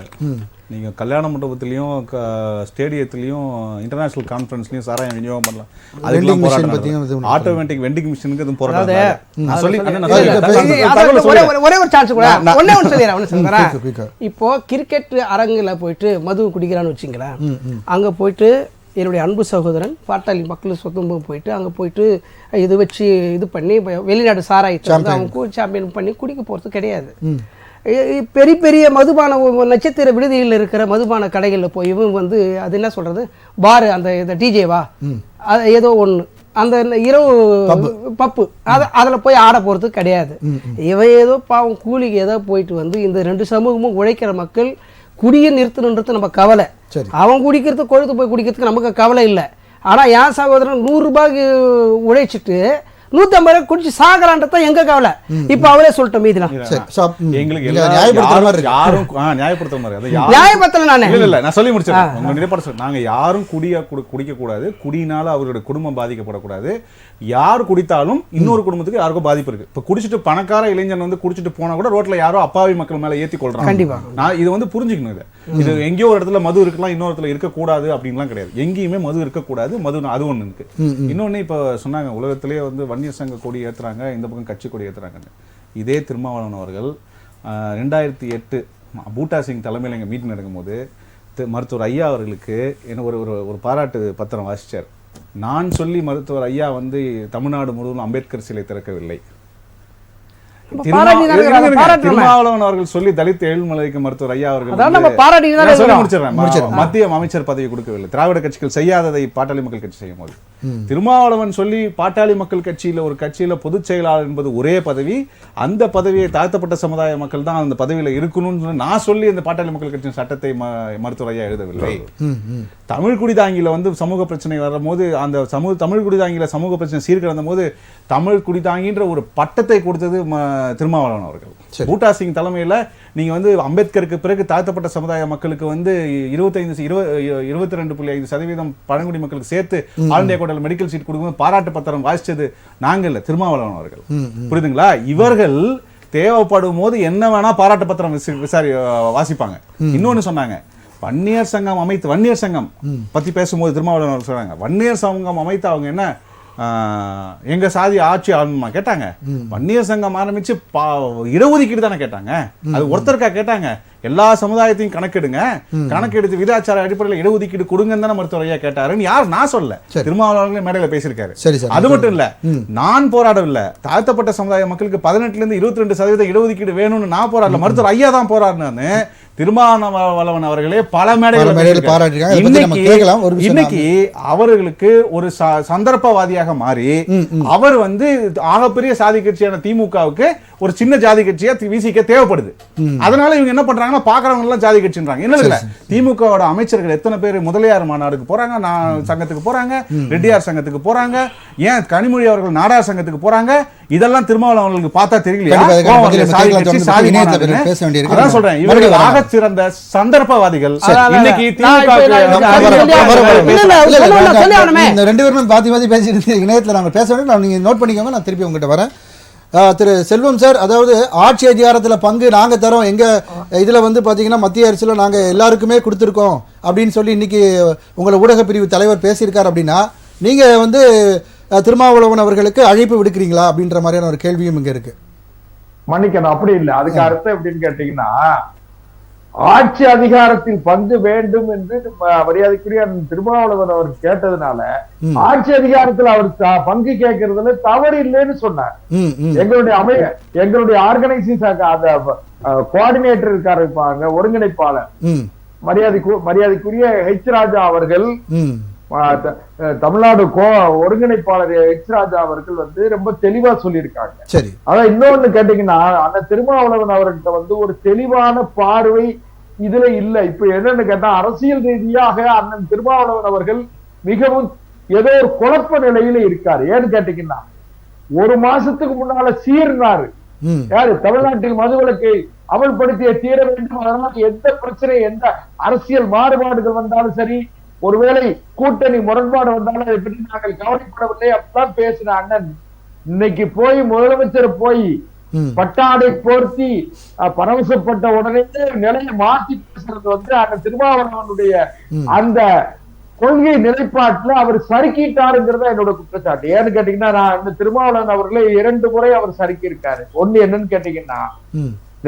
நீங்க கல்யாண மண்டபத்திலையும் ஸ்டேடியத்திலையும் இன்டர்நேஷனல் கான்ஃபரன்ஸ்லயும் சாராயம் விநியோகம் பண்ணலாம். அதுக்கெல்லாம் போராட்டம், ஆட்டோமேட்டிக் வெண்டிங் மிஷினுக்கு எதுவும் போராட்டம். ஒரே ஒரு சான்ஸ் கூட ஒண்ணே ஒன்று சொல்லிடுறேன். இப்போ கிரிக்கெட் அரங்குல போயிட்டு மது குடிக்கிறான்னு வச்சுங்களேன், அங்க போயிட்டு என்னுடைய அன்பு சகோதரன் பாட்டாளி மக்கள் சொந்தமும் போயிட்டு அங்கே போயிட்டு இது வச்சு இது பண்ணி வெளிநாடு சாராயத்தை அவங்க சாம்பியன் பண்ணி குடிக்க போகிறது கிடையாது. பெரிய பெரிய மதுபான நட்சத்திர விடுதியில் இருக்கிற மதுபான கடைகளில் போய் இவங்க வந்து அது என்ன சொல்கிறது பாரு, அந்த இந்த டிஜேவா அது ஏதோ ஒன்று அந்த இரவு பப்பு அதில் போய் ஆட போகிறது கிடையாது. இவன் ஏதோ பாவம் கூலிக்கு ஏதோ போயிட்டு வந்து இந்த 2 சமூகமும் உழைக்கிற மக்கள் குடியை நிறுத்தணுன்றது நம்ம கவலை. அவன் குடிக்கிறது கொழுத்து போய் குடிக்கிறதுக்கு நமக்கு கவலை இல்லை. ஆனால் என் சகோதரன் 100 ரூபாய்க்கு உழைச்சிட்டு 150 ரூபாய் குடிச்சு சாகரான்றத எங்க கவலை. இப்ப அவரே சொல்லிட்டோம் மீதிலாம் எங்களுக்கு நான் சொல்லி முடிச்சேன். நாங்க யாரும் குடிக்க கூடாது, குடினால அவருடைய குடும்பம் பாதிக்கப்படக்கூடாது. யார் குடித்தாலும் இன்னொரு குடும்பத்துக்கு யாருக்கும் பாதிப்பு இருக்கு. இப்ப குடிச்சிட்டு பணக்கார இளைஞன் வந்து குடிச்சிட்டு போனா கூட ரோட்ல யாரோ அப்பாவி மக்கள் மேல ஏத்தி கொள்றாங்க. கண்டிப்பா நான் இது வந்து புரிஞ்சுக்கணும். இது எங்கேயோ ஒரு இடத்துல மது இருக்கலாம், இன்னொரு இடத்துல இருக்கக்கூடாது அப்படின்லாம் கிடையாது. எங்கேயுமே மது இருக்கக்கூடாது. மது அது ஒண்ணு இருக்கு. இன்னொன்னு இப்ப சொன்னாங்க உலகத்திலேயே வந்து வன்னியர் சங்க கொடி ஏத்துறாங்க, இந்த பக்கம் கட்சி கொடி ஏத்துறாங்க. இதே திருமாவளவன் அவர்கள் 2008 பூட்டா சிங் தலைமையில் எங்கள் மீட்டிங் நடக்கும்போது மருத்துவர் ஐயா அவர்களுக்கு என்ன ஒரு பாராட்டு பத்திரம் வாசிச்சார். நான் சொல்லி மருத்துவர் ஐயா வந்து தமிழ்நாடு முழுவதும் அம்பேத்கர் சிலை திறக்கவில்லை. திருமாவளவன் அவர்கள் சொல்லி தலித் எழுமலைக்கு மருத்துவர் ஐயா அவர்கள் மத்திய அமைச்சர் பதவி கொடுக்கவில்லை. திராவிட கட்சிகள் செய்யாததை பாட்டாளி மக்கள் கட்சி செய்யும் போது திருமாவளவன் சொல்லி பாட்டாளி மக்கள் கட்சியில ஒரு கட்சியில பொதுச் செயலாளர் என்பது ஒரே பதவி. அந்த பதவியை தாழ்த்தப்பட்ட சமுதாய மக்கள் தான் அந்த பதவியில இருக்கணும்னு நான் சொல்லி இந்த பாட்டாளி மக்கள் கட்சியின் சட்டத்தை மருத்துவர் ஐயா எழுதவில்லை. தமிழ் குடிதாங்கில வந்து சமூக பிரச்சனை வரும்போது அந்த தமிழ் குடிதாங்கில சமூக பிரச்சனை சீர்கிழந்த போது தமிழ் குடிதாங்கின்ற ஒரு பட்டத்தை கொடுத்தது திருமாவளவன் அவர்கள். பூட்டா சிங் தலைமையில நீங்க வந்து அம்பேத்கருக்கு பிறகு தாழ்த்தப்பட்ட சமுதாய மக்களுக்கு வந்து 22.5% பழங்குடி மக்களுக்கு சேர்த்து ஆல் இந்தியா கோட்டா அவர்கள் மெடிக்கல் சீட் கொடுக்கும்போது பாராட்டு பத்திரம் வாசிச்சது நாங்க இல்ல, திருமாவளவன் அவர்கள். புரியுதுங்களா? இவர்கள் தேவைப்படும் போது என்ன வேணா பாராட்டு பத்திரம் வாசிப்பாங்க. இன்னொன்னு சொன்னாங்க, வன்னியர் சங்கம் பத்தி பேசும்போது திருமாவளவன் அவர்கள் சொல்றாங்க, வன்னியர் சங்கம் அமைத்து அவங்க என்ன எங்க சாதி ஆட்சி ஆளணுமா கேட்டாங்க. வன்னியர் சங்கம் ஆரம்பிச்சு இடஒதுக்கீடு தானே கேட்டாங்க. அது ஒருத்தருக்கா கேட்டாங்க? எல்லா சமுதாயத்தையும் கணக்கெடுங்க, கணக்கெடுத்து விதாச்சார அடிப்படையில் இடஒதுக்கீடு கொடுங்கன்னு தானே மருத்துவர் ஐயா கேட்டாருன்னு யார் நான் சொல்ல, திருமாவளவன் மேடையில பேசியிருக்காரு. அது மட்டும் இல்ல, நான் போராடவில்லை. தாழ்த்தப்பட்ட சமுதாய மக்களுக்கு 18% 22% இடஒதுக்கீடு வேணும்னு நான் போராடல, மருத்துவர் ஐயா தான் போராடினான்னு திருமாவளவன் அவர்களே பல மேடைகள் பாராட்டிருக்காங்க. இன்னைக்கு அவர்களுக்கு ஒரு சந்தர்ப்பவாதியாக மாறி அவர் ஆகப்பெரிய சாதி கட்சியான திமுகவுக்கு ஒரு சின்ன ஜாதி கட்சியா விசிக தேவைப்படுது. அதனால இவங்க என்ன பண்றாங்கன்னா, பாக்குறவங்க எல்லாம் ஜாதி கட்சின்றாங்க. இல்ல, திமுகவோட அமைச்சர்கள் எத்தனை பேர் முதலியார் மாநாடுக்கு போறாங்க, சங்கத்துக்கு போறாங்க, ரெட்டியார் சங்கத்துக்கு போறாங்க, ஏன் கனிமொழி அவர்கள் நாடார் சங்கத்துக்கு போறாங்க. இதெல்லாம் திருமாவளவர்களுக்கு பார்த்தா தெரியலையா? சொல்றேன், இவர்கள் ஆக சிறந்த சந்தர்ப்பவாதிகள். இன்னைக்கு ரெண்டு பேரும் பாத்தி பாத்தி பேசிட்டு இணையத்துல நாங்க பேச வேண்டும். நீங்க நோட் பண்ணிக்கோங்க, நான் திருப்பி உங்ககிட்ட வரேன். திரு செல்வம் சார், அதாவது ஆட்சி அதிகாரத்தில் பங்கு நாங்கள் தரோம், எங்கள் இதில் பார்த்தீங்கன்னா மத்திய அரசில் நாங்கள் எல்லாருக்குமே கொடுத்துருக்கோம் அப்படின்னு சொல்லி இன்னைக்கு உங்களை ஊடக பிரிவு தலைவர் பேசியிருக்கார். அப்படின்னா நீங்கள் திருமாவளவன் அவர்களுக்கு அழைப்பு விடுக்கிறீங்களா அப்படின்ற மாதிரியான ஒரு கேள்வியும் இங்கே இருக்கு. மன்னிக்கணும், அப்படி இல்லை. அதுக்கு அர்த்தம் எப்படின்னு கேட்டீங்கன்னா, ஆட்சி அதிகாரத்தில் பங்கு வேண்டும் என்று மரியாதைக்குரிய திருமாவளவன் அவர் கேட்டதுனால ஆட்சி அதிகாரத்தில் அவர் பங்கு கேட்கறதுல தவறு இல்லைன்னு சொன்னார். எங்களுடைய ஆர்கனைசேஷன் கோஆர்டினேட்டர் இருக்காரு, ஒருங்கிணைப்பாளர் மரியாதைக்குரிய ஹெச் ராஜா அவர்கள், தமிழ்நாடு ஒருங்கிணைப்பாளர் ஹெச் ராஜா அவர்கள் ரொம்ப தெளிவா சொல்லியிருக்காங்க. அதான் இன்னொன்னு கேட்டீங்கன்னா, அந்த திருமாவளவன் அவர்கிட்ட ஒரு தெளிவான பார்வை இதுல இல்ல. இப்ப என்னன்னு கேட்டா, அரசியல் ரீதியாக அண்ணன் திருமாவளவன் அவர்கள் மிகவும் ஏதோ ஒரு குழப்ப நிலையில இருக்காரு. ஏன்னு கேட்டீங்கன்னா, ஒரு மாசத்துக்கு முன்னால சீர்னாரு யாரு, தமிழ்நாட்டில் மதுவிலக்கை அமல்படுத்திய தீர வேண்டும், அதனால எந்த பிரச்சனை எந்த அரசியல் மாறுபாடுகள் வந்தாலும் சரி, ஒருவேளை கூட்டணி முரண்பாடு வந்தாலும் அதை பற்றி நாங்கள் கவலைப்படவில்லை அப்படிதான் பேசின அண்ணன் இன்னைக்கு போய் முதலமைச்சர் போய் பட்டாடை போர்த்தி பரவசப்பட்ட உடனே நிலையை மாற்றி பேசுறது அண்ணன் திருமாவளவனுடைய அந்த கொள்கை நிலைப்பாட்டுல அவர் சறுக்கிட்டாருங்கிறத என்னோட குற்றச்சாட்டு. ஏன்னு கேட்டீங்கன்னா, நான் இந்த திருமாவளவன் அவர்களை 2 முறை அவர் சறுக்கி இருக்காரு. ஒண்ணு என்னன்னு கேட்டீங்கன்னா,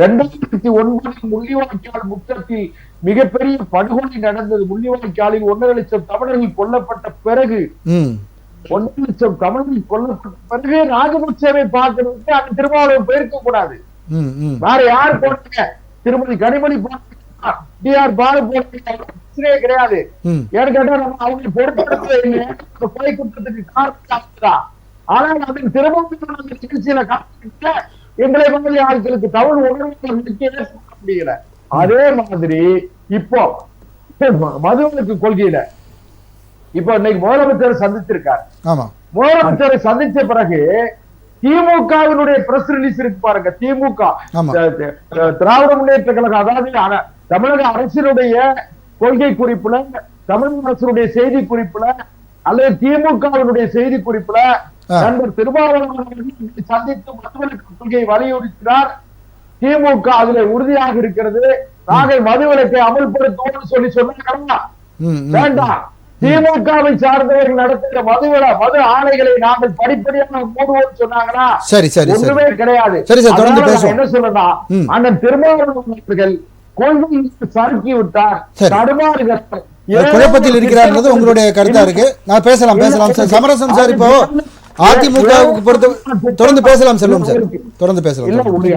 2009 முள்ளிவாய்க்கால் முற்றத்தில் மிகப்பெரிய படுகொலை நடந்தது. முள்ளிவாய்க்காலில் 1.5 லட்சம் தமிழர்கள் கொல்லப்பட்ட பிறகு 1 லட்சம் தமிழர்கள் கொல்லப்பட்ட பிறகு ராஜபக்சேவை பார்க்கறதுக்கு அந்த திருமாவளவன் போயிருக்க கூடாது. வேற யாரு போட்டீங்க? திருமதி கனிமொழி போட்டீங்க, டிஆர் பாலு போட்டீங்க, பிரச்சனையே கிடையாது. ஏன்னு கேட்டா, நம்ம அவங்க பொறுப்பெடுத்து கொலை குற்றத்துக்கு காரணம். ஆனால் அதன் திருமணம் சிகிச்சையில காரணம் எங்களை மாதிரி ஆட்களுக்கு தமிழ் உணர்வு முடியல. அதே மாதிரி இப்போ மதுவிலக்கு கொள்கையில இப்ப இன்னைக்கு முதலமைச்சர் சந்திச்சிருக்காரு. முதலமைச்சரை சந்திச்ச பிறகு திமுகவினுடைய பிரஸ் ரிலீஸ் இருக்கு பாருங்க. திமுக திராவிட முன்னேற்ற கழகம், அதாவது தமிழக அரசினுடைய கொள்கை குறிப்புல, தமிழக அரசுடைய செய்தி குறிப்புல அல்லது திமுகவினுடைய செய்தி குறிப்புல நண்பர் திருமாவளவன் சந்தித்து மதுவிலக்கு கொள்கையை வலியுறுத்தினார். திமுக அதுல உறுதியாக இருக்கிறது. நாங்கள் மதுவிலக்கை அமல்படுத்துவோம் சொல்லி சொன்னாங்க. வேண்டாம், திமுகவை சார்ந்தவர்கள் நடத்துகிற மது ஆலைகளை நாங்கள் படிப்படியாக மூடுவோம் சொன்னாங்கன்னா ஒன்றுமே கிடையாது. என்ன சொல்லனா, அண்ணன் திருமாவளவன் அவர்கள் கொள்கை சறுக்கி விட்டார், தடுமாறுகிறார், குழப்பத்தில் இருக்கிறார். உங்களுடைய கருத்தா இருக்கு. நான் பேசலாம் சார். சமரசம் சார், இப்போ அதிமுகவுக்கு பொறுத்த தொடர்ந்து பேசலாம் செல்வம் சார், தொடர்ந்து பேசலாம்.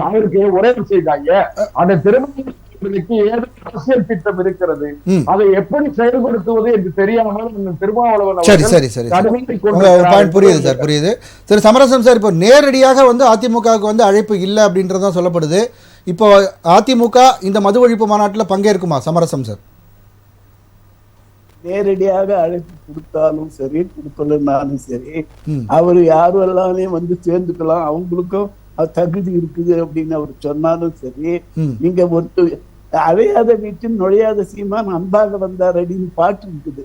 அவருக்கு ஒரே செய்தாங்க, அந்த திருமணத்துக்கு ஏதோ அரசியல் திட்டம் இருக்கிறது, அதை எப்படி செயல்படுத்துவது என்று தெரியாமல் திருமாவளவன். புரியுது சார், புரியுது. சரி சமரசம் சார், இப்போ நேரடியாக அதிமுகவுக்கு அழைப்பு இல்லை அப்படின்றதான் சொல்லப்படுது. இப்போ அதிமுக இந்த மது ஒழிப்பு மாநாட்டில் பங்கேற்குமா? சமரசம் சார். நேரடியாக அழைப்பு கொடுத்தாலும் சரி, கொடுக்கலனாலும் சரி, அவரு யாரும் எல்லாமே சேர்ந்துக்கலாம், அவங்களுக்கும் தகுதி இருக்குது அப்படின்னு அவர் சொன்னாலும் சரி. நீங்க அழையாத வீட்டில் நுழையாத சீமான் அன்பாக வந்தார் அப்படின்னு பாட்டு இருக்குது.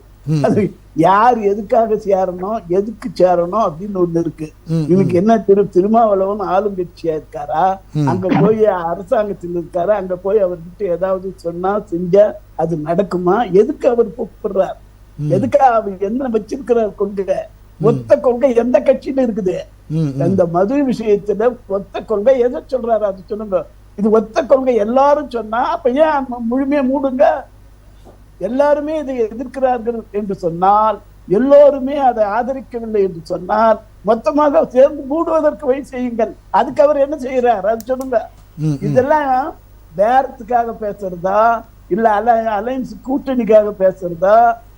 அது யார் எதுக்காக சேரணும், எதுக்கு சேரணும் அப்படின்னு ஒண்ணு இருக்கு. இவனுக்கு என்ன திருமாவளவன் ஆளுங்கட்சியா இருக்காரா, அங்க போய் அரசாங்கத்தில் இருக்காரா, அங்க போய் அவர்கிட்ட ஏதாவது சொன்னா செஞ்சா அது நடக்குமா, எதுக்கு அவர் கூப்பிடுறார், எதுக்கு அவர் என்ன வச்சிருக்கிறார் கொள்கை, ஒத்த கொள்கை எந்த கட்சியில இருக்குது? அந்த மது விஷயத்துல ஒத்த கொள்கை எதை சொல்றாரு அது சொல்லுங்க. இது ஒத்த கொள்கை எல்லாரும் சொன்னா அப்ப ஏன் முழுமையா மூடுங்க? எல்லாருமே இதை எதிர்க்கிறார்கள் என்று சொன்னால், எல்லோருமே அதை ஆதரிக்கவில்லை என்று சொன்னால், மொத்தமாக சேர்ந்து மூடுவதற்கு வழி செய்யுங்கள். அதுக்கு அவர் என்ன செய்யறார் அது சொல்லுங்க. இதெல்லாம் பேரத்துக்காக பேசுறதா, இல்ல அலையன்ஸ் கூட்டணிக்காக பேசுறதா,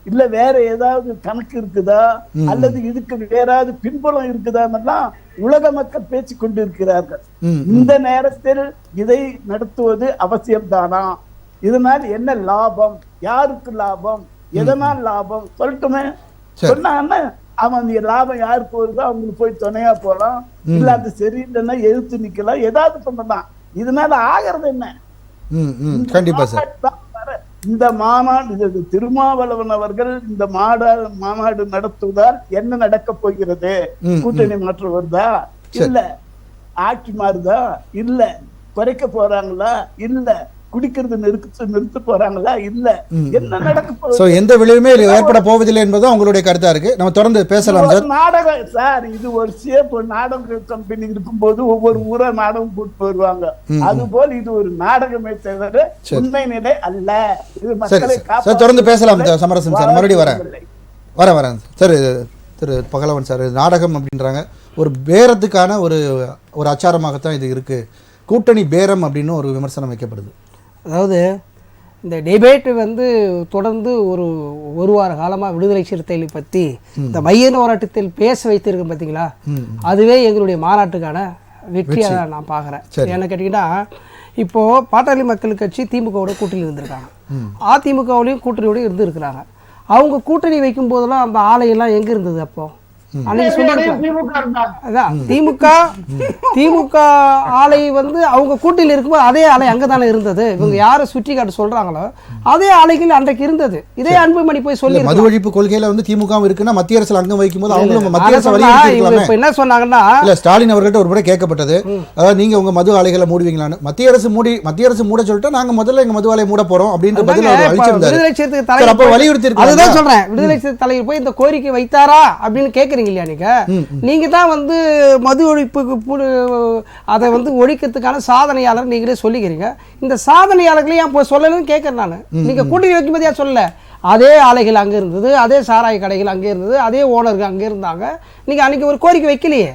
இல்ல வேற ஏதாவது கணக்கு இருக்குதா, அல்லது இதுக்கு வேற ஏதாவது பின்புலம் இருக்குதான்னெல்லாம் உலக மக்கள் பேச்சு கொண்டிருக்கிறார்கள். இந்த நேரத்தில் இதை நடத்துவது அவசியம்தானா? இதனால் என்ன லாபம், யாருக்கு லாபம், எதனால் லாபம் சொல்லட்டுமே. சொன்னாங்கன்னா அவன் லாபம் யாருக்கு வருதோ அவங்களுக்கு போய் துணையா போலாம், இல்ல அது சரியில்லைன்னா எதிர்த்து நிக்கலாம், ஏதாவது பண்ணலாம். இதனால ஆகிறது என்ன? கண்டிப்பா சார். இந்த மாநாடு திருமாவளவன் அவர்கள் இந்த மாநாடு நடத்துவதால் என்ன நடக்க போகிறது? கூட்டணி மாற்றம் வருதா? இல்ல. ஆட்சி மாறுதா? இல்ல. குறைக்க போறாங்களா? இல்ல. குடிக்கிறது நிறுத்த போறாங்களா? இல்ல. என்ன நடக்க போகுது? எந்த விளைவுமே ஏற்பட போவதில்லை என்பது உங்களுடைய கருத்தா இருக்கு. நம்ம தொடர்ந்து பேசலாம் சார். நாடகம் சார், இது ஒரு சேப் நாடக கம்பெனி இருக்கும்போது ஒவ்வொரு ஊரா நாடகம் போட்டு வருவாங்க. அது போல இது ஒரு நாடகமே தவிர உண்மை நிலை அல்ல. இது மக்களை சார் தொடர்ந்து பேசலாம் சமரசன் சார். மறுபடியும் வரேன் சார். திரு பகலவன் சார், நாடகம் அப்படின்றாங்க, ஒரு பேரத்துக்கான ஒரு அச்சாரமாகத்தான் இது இருக்கு. கூட்டணி பேரம் அப்படின்னு ஒரு விமர்சனம் வைக்கப்படுது. அதாவது இந்த டிபேட் வந்து தொடர்ந்து ஒரு வார காலமாக விடுதலை சிறுத்தைகளை பற்றி இந்த மைய போராட்டத்தில் பேச வைத்திருக்கேன் பார்த்தீங்களா, அதுவே எங்களுடைய மாநாட்டுக்கான வெற்றியாக நான் பார்க்குறேன். என்ன கேட்டிங்கன்னா, இப்போது பாட்டாளி மக்கள் கட்சி திமுகவோட கூட்டணி இருந்திருக்காங்க, அதிமுகவிலையும் கூட்டணியோடு இருந்துருக்கிறாங்க. அவங்க கூட்டணி வைக்கும் போதெல்லாம் அந்த ஆலையெல்லாம் எங்கே இருந்தது? அப்போது திமுக ஆலை வந்து அவங்க கூட்டில் இருக்கும்போது அதே ஆலை அங்கதானே இருந்தது. இவங்க யாரை சுற்றி காட்ட சொல்றாங்களோ அதே ஆலைகள் அன்றைக்கு இருந்தது. இதே அன்புமணி போய் சொல்லி மது ஒழிப்பு கொள்கையில வந்து திமுக இருக்குன்னா மத்திய அரசு அங்கம் வைக்கும் போது அவங்களும் மத்திய அரசு என்ன சொன்னாங்கன்னா, இல்ல ஸ்டாலின் அவர்கள்ட்ட ஒரு முறை கேட்கப்பட்டது, அதாவது நீங்க உங்க மது ஆலைகளை மூடுவீங்களான்னு. மத்திய அரசு மூட சொல்லிட்டு நாங்க முதல்ல எங்க மது ஆலையை மூட போறோம் அப்படின்ற பதில் அவர் அளிச்சிருந்தாரு. அப்ப வலியுறுத்தி இருக்கு. அதுதான் சொல்றேன், விடுதலை சிறுத்தை தலைவர் போய் இந்த கோரிக்கை வைத்தாரா அப்படின்னு கேக்குறீங்க இல்லையா? நீங்க தான் வந்து மது ஒழிப்புக்கு அதை வந்து ஒழிக்கிறதுக்கான சாதனையாளர் நீங்களே சொல்லிக்கிறீங்க. இந்த சாதனையாளர்களே ஏன் போய் சொல்லணும்னு கேட்கறேன் நான். நீங்க கூட்டணி வைக்கும்போது ஏன் சொல்லல? அதே ஆலைகள் அங்கே இருந்தது, அதே சாராய கடைகள் அங்கே இருந்தது, அதே ஓனர்கள் அங்கே இருந்தாங்க. நீங்கள் அன்றைக்கி ஒரு கோரிக்கை வைக்கலையே,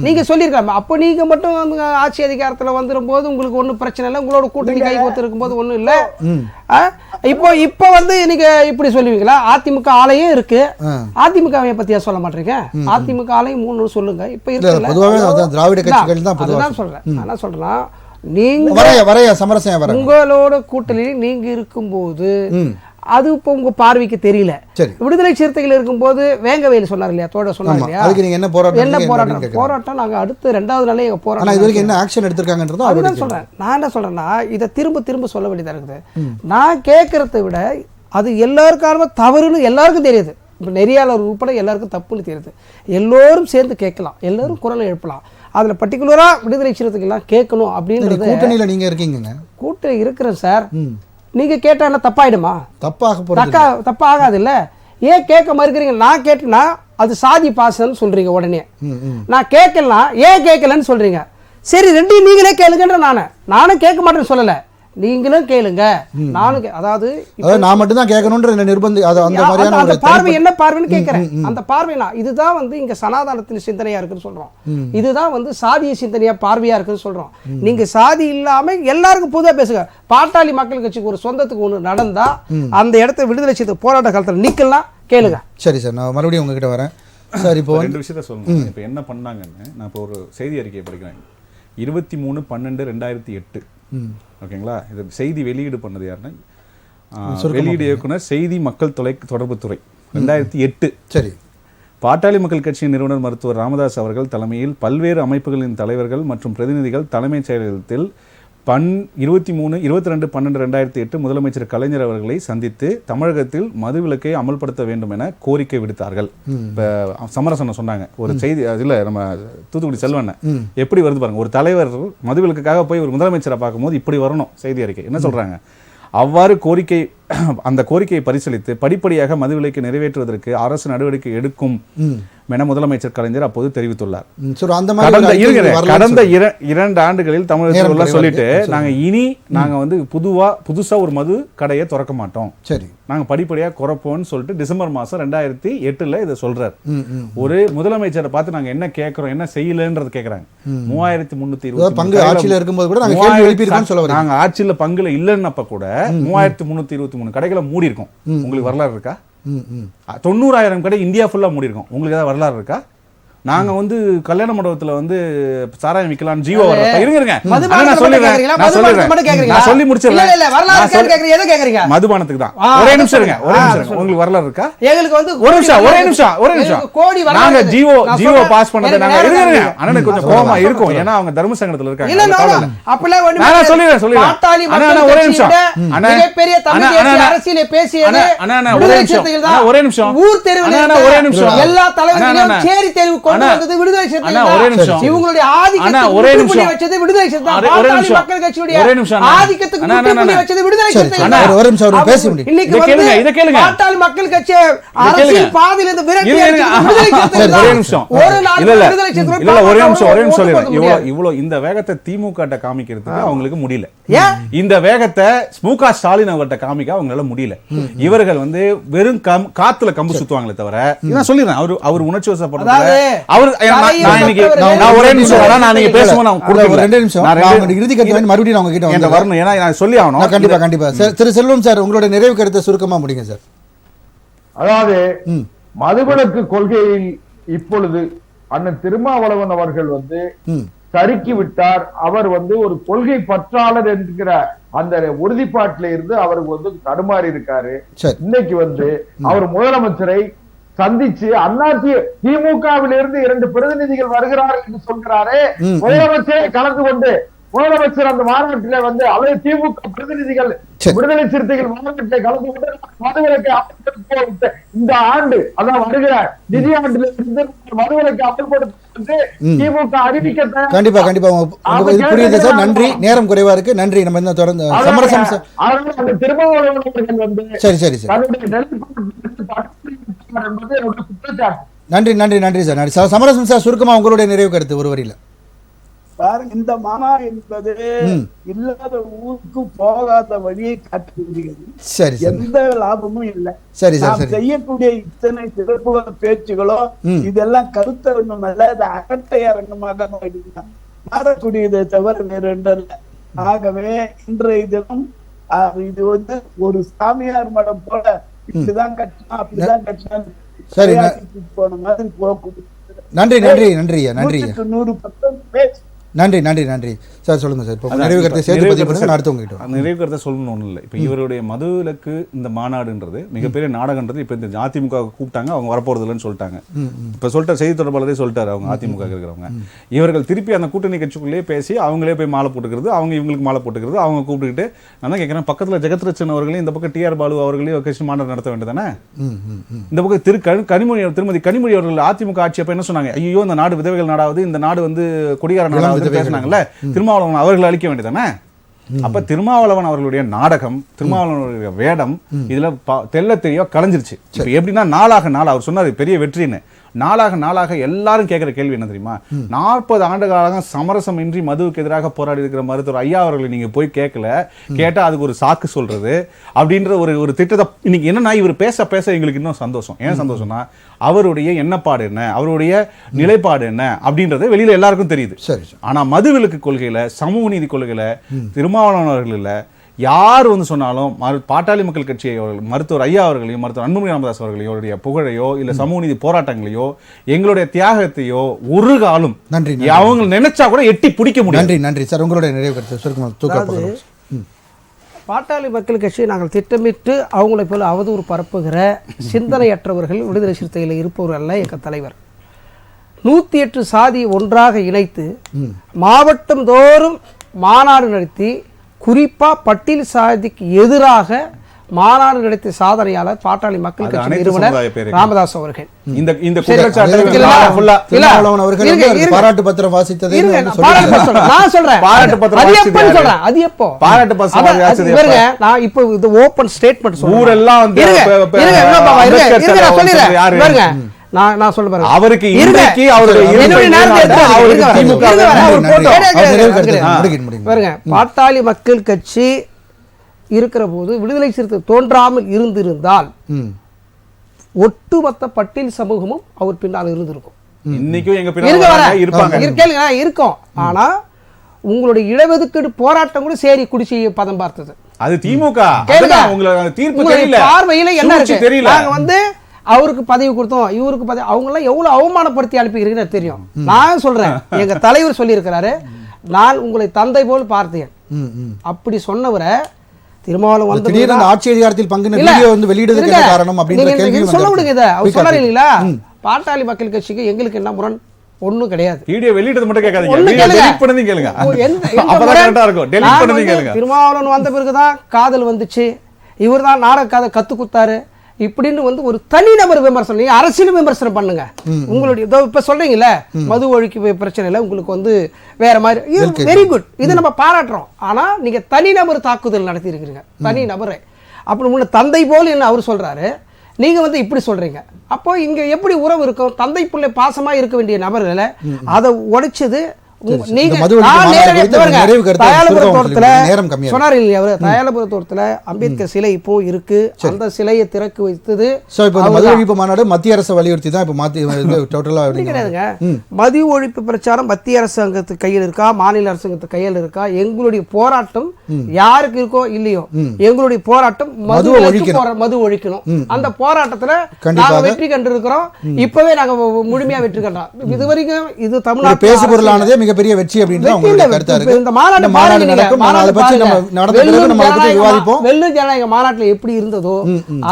நீங்கள் சொல்லியிருக்காங்க. அப்போ நீங்கள் மட்டும் வந்து ஆட்சி அதிகாரத்தில் வந்துடும் போது உங்களுக்கு ஒன்றும் பிரச்சனை இல்லை, உங்களோட கூட்டணி கை கோர்த்து போது ஒன்றும் இல்லை. இப்போ வந்து நீங்கள் இப்படி சொல்லுவீங்களா? அதிமுக ஆலையும் இருக்கு, அதிமுகவை பற்றியா சொல்ல மாட்டீங்க? அதிமுக ஆலையும் 3 சொல்லுங்க. இப்போ இருக்கு திராவிட கட்சிகள் தான். அதுதான் சொல்கிறேன். நான் என்ன சொல்கிறேன்னா, நீங்க உங்களோட கூட்டணியில் நீங்க இருக்கும்போது அது இப்போ உங்க பார்வைக்கு தெரியல. விடுதலை சிறுத்தைகள் இருக்கும்போது வேங்கவேலு சொன்னார் இல்லையா, தோட சொன்னார் இல்லையா, என்ன போராட்டம் நாங்க அடுத்து 2வது நாளே போராட்டம் அதுதான் சொல்றேன். நான் என்ன சொல்றேன்னா, இதை திரும்ப சொல்ல வேண்டியதா இருக்குது. நான் கேட்கறத விட அது எல்லாருக்கான தவறுன்னு எல்லாருக்கும் தெரியுது. இப்போ நெறியாளர் உட்பட எல்லாருக்கும் தப்புன்னு தெரியுது. எல்லோரும் சேர்ந்து கேட்கலாம், எல்லோரும் குரலை எழுப்பலாம். அதுல பர்டிகுலரா விடுதலை சிறுத்தைகள்லாம் கேட்கணும் அப்படின்றது. கூட்டணியில நீங்க இருக்கீங்க? கூட்டணி இருக்கிறேன் சார். நீங்க கேட்டா என்ன தப்பாயிடுமா? தப்பாகாது இல்ல. ஏன் கேட்க மறுக்கிறீங்க? நான் கேட்டேன்னா அது சாதி பாசன்னு சொல்றீங்க. உடனே நான் கேட்கலாம், ஏன் கேட்கலன்னு சொல்றீங்க. சரி, ரெண்டையும் நீங்களே கேளுங்கன்ற. நானும் கேட்க மாட்டேன்னு சொல்லல, நீங்களும் கேளுங்க. நானும் அதாவது நான் மட்டும் தான் கேட்கணும்ன்ற நிர்பந்தம். அந்த பார்வை என்ன பார்வைன்னு கேட்கிறேன். அந்த பார்வைனா இதுதான் வந்து இங்க சனாதனத்தின் சிந்தனையா இருக்குன்னு சொல்றோம். இதுதான் வந்து சாதிய சிந்தனையா பார்வையா இருக்குன்னு சொல்றோம். நீங்க சாதி இல்லாம எல்லாருக்கும் பொதுவா பேசுங்க. பாட்டாளி மக்கள் கட்சிக்கு ஒரு சொந்தத்துக்கு ஒண்ணு நடந்தா அந்த இடத்த விடுதலை செய்த போராட்ட காலத்துல நிக்கலாம், கேளுங்க. சரி சார், நான் மறுபடியும் உங்ககிட்ட வரேன் சார். இப்போ 2 விஷயத்த சொல்லணும். இப்போ என்ன பண்ணாங்கன்னு நான் இப்போ ஒரு செய்தி அறிக்கையை படிக்கிறேன். 23/12/2008. ஓகேங்களா? இது செய்தி வெளியீடு பண்ணது யாருன்னா, வெளியீடு இயக்குனர், செய்தி மக்கள் தொடர்புத்துறை, 2008. சரி. பாட்டாளி மக்கள் கட்சியின் நிறுவனர் மருத்துவர் ராமதாஸ் அவர்கள் தலைமையில் பல்வேறு அமைப்புகளின் தலைவர்கள் மற்றும் பிரதிநிதிகள் தலைமைச் செயலகத்தில் 22/12/2008 முதலமைச்சர் கலைஞர் அவர்களை சந்தித்து தமிழகத்தில் மதுவிலக்கை அமல்படுத்த வேண்டும் என கோரிக்கை விடுத்தார்கள். இப்ப சமரசனம் சொன்னாங்க ஒரு செய்தி, அதுல நம்ம தூத்துக்குடி செல்வன் எப்படி வருது பாருங்க, ஒரு தலைவர் மதுவிலக்குக்காக போய் ஒரு முதலமைச்சரை பார்க்கும்போது இப்படி வரணும் செய்தி அறிக்கை. என்ன சொல்றாங்க, அவ்வாறு அந்த கோரிக்கையை பரிசீலித்து படிப்படியாக மதுவிலக்கை நிறைவேற்றுவதற்கு அரசு நடவடிக்கை எடுக்கும் என முதலமைச்சர் கலைஞர் அப்போது தெரிவித்துள்ளார். கடந்த 2 ஆண்டுகளில் தமிழகத்தில் சொல்லிட்டு நாங்க வந்து புதுசா ஒரு மது கடையை திறக்க மாட்டோம், சரி நாங்க படிப்படியா குறைப்போம்னு சொல்லிட்டு டிசம்பர் மாசம் 2008 இதை சொல்றாரு. ஒரு முதலமைச்சரை பார்த்து நாங்க என்ன கேட்கிறோம், என்ன செய்யலன்றது கேட்கறாங்க. 3320 ஆட்சியில இருக்கும்போது கூட நாங்க ஆட்சியில பங்குல இல்லைன்னப்ப கூட 3323 கடைகளை மூடி இருக்கோம். உங்களுக்கு வரலாறு இருக்கா? 90,000 கடை இந்தியா ஃபுல்லா மூடி இருக்கோம். உங்களுக்கு ஏதாவது வரலாறு இருக்கா? நாங்க வந்து கல்யாண மண்டபத்துல வந்து சாராயம் விக்கலாம் ஜீவோ இருங்க சொல்லி முடிச்சிருக்கேன். மதுபானத்துக்கு தான் ஒரே நிமிஷம் இருங்க, உங்களுக்கு வரலாறு இருக்கா? ஒரே நிமிஷம் நாங்க ஜீவோ பாஸ் பண்ணது நாங்க அண்ணனுக்கு கொஞ்சம் கோபமா இருக்கும், ஏன்னா அவங்க தர்ம சங்கடத்துல இருக்காங்க. ஒரே நிமிஷம் இவங்களுடைய இந்த வேகத்தை திமுக காமிக்கிறதுக்கு அவங்களுக்கு முடியல, இந்த வேகத்தை மு.க. ஸ்டாலின் அவர்கிட்ட காமிக்க அவங்களால முடியல. இவர்கள் வந்து வெறும் காத்துல கம்பு சுத்துவாங்களே தவிர, நான் சொல்லிடுறேன், அவர் உணர்ச்சி வசப்படுறது திரு செல்வம் சார், உங்களுடைய நிறைவு கருத்தை சுருக்கமா முடிங்க சார். அதாவது மதுவிலக்கு கொள்கையில் இப்பொழுது அண்ணன் திருமாவளவன் அவர்கள் வந்து சறுக்கி விட்டார். அவர் வந்து ஒரு கொள்கை பற்றாளர் என்கிற அந்த உறுதிப்பாட்டில இருந்து அவருக்கு வந்து தடுமாறி இருக்காரு. இன்னைக்கு வந்து அவர் முதலமைச்சரை சந்திச்சு திமுகவில் இருந்து 2 பிரதிநிதிகள் வருகிறார்கள் என்று சொல்கிறாரே, முதலமைச்சரை கலந்து கொண்டு முதலமைச்சர் அந்த மாநாட்டில வந்து அவை திமுக பிரதிநிதிகள் விடுதலை சிறுத்தைகள் மாநாட்டில் கலந்து கொண்டு மதுவிலக்கை அமல்படுத்த இந்த ஆண்டு அதான் வருகிற நிதி ஆண்டுல இருந்து மதுவிலக்கை அமல்படுத்த திமுக அறிவிக்க கண்டிப்பா புரியுது சார். நன்றி, நேரம் குறைவா இருக்கு. நன்றி. நம்ம என்ன தொடர்ந்து சமரசம் அந்த திருமாவளவன் அவர்கள் வந்து சரி நன்றி சார். நன்றி சமரசம் சார். சுருக்கமா உங்களுடைய நிறைவு கருத்து ஒரு வரியில. இந்த மாநாடு என்பது இல்லாத ஊருக்கு போகாத வழியை காட்டுகிறது. சரி, எந்த லாபமும் இல்லை. சரி சார். செய்யக்கூடிய இத்தனை சிறப்பு பேச்சுகளோ இதெல்லாம் கருத்தரங்கம் அல்ல, அது அகட்டை அரங்கமாக மாறக்கூடியதை தவிர வேற ஒன்றல்ல. ஆகவே இன்றைய தினம் இது வந்து ஒரு சாமியார் மடம் போல இப்படிதான் கட்டினா அப்படிதான் கட்டினா போன மாதிரி போகக்கூடிய. நன்றி 100% சார். சொல்லுங்க சார். இப்போ நிறைவு கருத்தை சேர்த்து பதிவு அடுத்தவங்க நிறைவு கருத்தை சொல்லணும்னு ஒன்றும் இல்லை. இப்போ இவருடைய மதுவிலக்கு இந்த மாநாடுன்றது மிகப்பெரிய நாடகன்றது. இப்போ இந்த அதிமுக கூப்பிட்டாங்க, அவங்க வரப்போறது இல்லைன்னு சொல்லிட்டாங்க. இப்போ சொல்லிட்ட செய்தி தொடர்பாளரே சொல்லிட்டாரு, அவங்க அதிமுக இருக்கிறவங்க இவர்கள் திருப்பி அந்த கூட்டணி கட்சிக்குள்ளேயே பேசி அவங்களே போய் மாலை போட்டுக்கிறது, அவங்க இவங்களுக்கு மாலை போட்டுக்கிறது, அவங்க கூப்பிட்டுக்கிட்டு நான் தான் கேட்குறேன், பக்கத்தில் ஜெகத்ரட்சன் அவர்களையும் இந்த பக்கம் டிஆர் பாலு அவர்களையும் கட்சி மாநாடு நடத்த வேண்டியதானே? இந்த பக்கம் திருமதி கனிமொழி அவர்கள் அதிமுக ஆட்சி அப்போ என்ன சொன்னாங்க, ஐயோ இந்த நாடு விதவைகள் நாடாவது, இந்த நாடு வந்து குடிகார நாடாவது பேசினாங்கல்ல, திருமாவளவன் அவர்கள் அளிக்க வேண்டியதானே? அப்ப திருமாவளவன் அவர்களுடைய நாடகம், திருமாவளவனுடைய வேடம் இதுல தெல்ல தெரிய கலைஞ்சிருச்சு. இப்ப எப்படின்னா நாளாக நாள் அவர் சொன்னாரு பெரிய வெற்றின்னு, நாளாக எல்லாரும் கேட்கிற கேள்வி என்ன தெரியுமா, 40 ஆண்டு காலம் சமரசம் இன்றி மதுவுக்கு எதிராக போராடி இருக்கிற மருத்துவர் ஐயா அவர்களை நீங்க போய் கேட்டா அதுக்கு ஒரு சாக்கு சொல்றது அப்படின்ற ஒரு திட்டத்தை இன்னைக்கு என்னன்னா இவர் பேச எங்களுக்கு இன்னும் சந்தோஷம். ஏன் சந்தோஷம்னா அவருடைய எண்ணப்பாடு என்ன, அவருடைய நிலைப்பாடு என்ன அப்படின்றது வெளியில எல்லாருக்கும் தெரியுது. ஆனா மதுவிலக்கு கொள்கையில, சமூக நீதி கொள்கையில திருமாவளவன் அவர்கள் இல்ல, யார் வந்து சொன்னாலும் பாட்டாளி மக்கள் கட்சியை மருத்துவர் ஐயா அவர்களையும் மருத்துவர் அன்புமணி ராமதாஸ் அவர்களையோடைய புகழையோ இல்ல சமூக நீதி போராட்டங்களையோ எங்களுடைய தியாகத்தையோ ஒரு காலம் அவங்க நினைச்சா கூட எட்டி பிடிக்க முடியும். நன்றி சார். உங்களுடைய நிறைவு கருத்து. பாட்டாளி மக்கள் கட்சியை நாங்கள் திட்டமிட்டு அவங்களை போல அவதூறு பரப்புகிற சிந்தனையற்றவர்கள் விடுதலை சிறுத்தையில் இருப்பவர்கள் அல்ல எங்கள் தலைவர். 108 சாதி ஒன்றாக இணைத்து மாவட்டம் தோறும் மாநாடு நடத்தி குறிப்பாக பட்டியல் சாதிக்கு எதிராக மாநாடு நடத்திய சாதனையாளர் பாட்டாளி மக்கள் கட்சி நிறுவனர் ராமதாஸ் அவர்கள். இந்த திருமாவளவன் அவர்கள் பாராட்டு பத்திரம் வாசித்ததை நான் சொல்றேன், அது எப்போ பாராட்டு பத்திரம் நான் இப்போ இது ஓபன் ஸ்டேட்மெண்ட் சொல்றேன். ஊரெல்லாம் வந்து நான் சொல்ல பாருங்க, அவருக்கு இன்றைக்கு பாருங்க, பாட்டாளி மக்கள் கட்சி இருக்கிற போது விடுதலை சிறுத்தை தோன்றாமல் இருந்திருந்தால் ஒட்டுமொத்த பட்டியல் சமூகமும் அவர் பின்னால் இருந்திருக்கும். இன்னைக்கும் எங்க பின்னால இருப்பாங்க, இருக்கும். ஆனா உங்களுடைய இடஒதுக்கீடு போராட்டம் கூட சேரி குடிச்சி பதம் பார்த்தது. அது திமுக பார்வையில என்ன இருக்கு? நாங்க வந்து அவருக்கு பதவி கொடுத்தோம், இவருக்கு பதவி, அவங்க எல்லாம் எவ்வளவு அவமானப்படுத்தி அனுப்பிக்கிறீங்கன்னு தெரியும். நான் சொல்றேன், எங்க தலைவர் சொல்லி இருக்கிறாரு, நான் உங்களை தந்தை போல் பார்த்தேன். அப்படி சொன்னவரை திருமாவளவன் வந்து ஆட்சி அதிகாரத்தில் பங்கு வந்து வெளியிடுறதுக்கு என்ன காரணம் அப்படின்ற கேள்வி சொல்ல விடுங்க. இதை அவர் சொன்னார் இல்லீங்களா, பாட்டாளி மக்கள் கட்சிக்கு எங்களுக்கு என்ன முரண் ஒண்ணும் கிடையாது. வீடியோ வெளியிட்டது மட்டும் கேட்காதீங்க, டெலீட் பண்ணி கேளுங்க. அப்பதான் கரெக்ட்டா இருக்கும். டெலீட் பண்ணி கேளுங்க. திருமாவளவன் வந்த பிறகுதான் காதல் வந்துச்சு, இவர்தான் நாடக கதை கத்து கொடுத்தாரு இப்படின்னு வந்து ஒரு தனிநபர் விமர்சனம். நீங்க அரசியல் விமர்சனம் பண்ணுங்க. உங்களுடைய இப்ப சொல்றீங்கல்ல மது ஒழிப்பு பிரச்சனை இல்லை, உங்களுக்கு வந்து வேற மாதிரி, வெரி குட், இதை நம்ம பாராட்டுறோம். ஆனா நீங்க தனிநபர் தாக்குதல் நடத்தி இருக்கிறீங்க, தனி நபரை. அப்படி முன்ன தந்தை போல் என்ன அவர் சொல்றாரு, நீங்க வந்து இப்படி சொல்றீங்க. அப்போ இங்க எப்படி உறவு இருக்கும்? தந்தை பிள்ளை பாசமா இருக்க வேண்டிய நபர்களை அதை உடைச்சது அம்பேத்கர் சிலை இப்போ இருக்கு, அந்த சிலையை திறக்க வைத்தது மது ஒழிப்பு மாநாடு மத்திய அரசு வலியுறுத்தி தான் கிடையாதுங்க. மது ஒழிப்பு பிரச்சாரம் மத்திய அரசாங்கத்து கையில் இருக்கா, மாநில அரசாங்கத்து கையில் இருக்கா? எங்களுடைய போராட்டம் யாருக்கு இருக்கோ இல்லையோ, எங்களுடைய போராட்டம் மது ஒழிக்கணும். அந்த போராட்டத்துல நாங்க வெற்றி கண்டு இருக்கிறோம். இப்பவே நாங்க முழுமையா வெற்றி கண்டோம். இதுவரைக்கும் இது தமிழ்நாடு பேசுபொருளானதே மிகப்பெரிய வெற்றி அப்படின்றது அவங்களுடைய கருத்தா இருக்கு. இந்த மாநாடு நடக்கும், அதை பத்தி நம்ம நடந்த பிறகு நம்ம அதை பத்தி விவாதிப்போம். வெள்ளு ஜனநாயக மாநாட்டுல எப்படி இருந்ததோ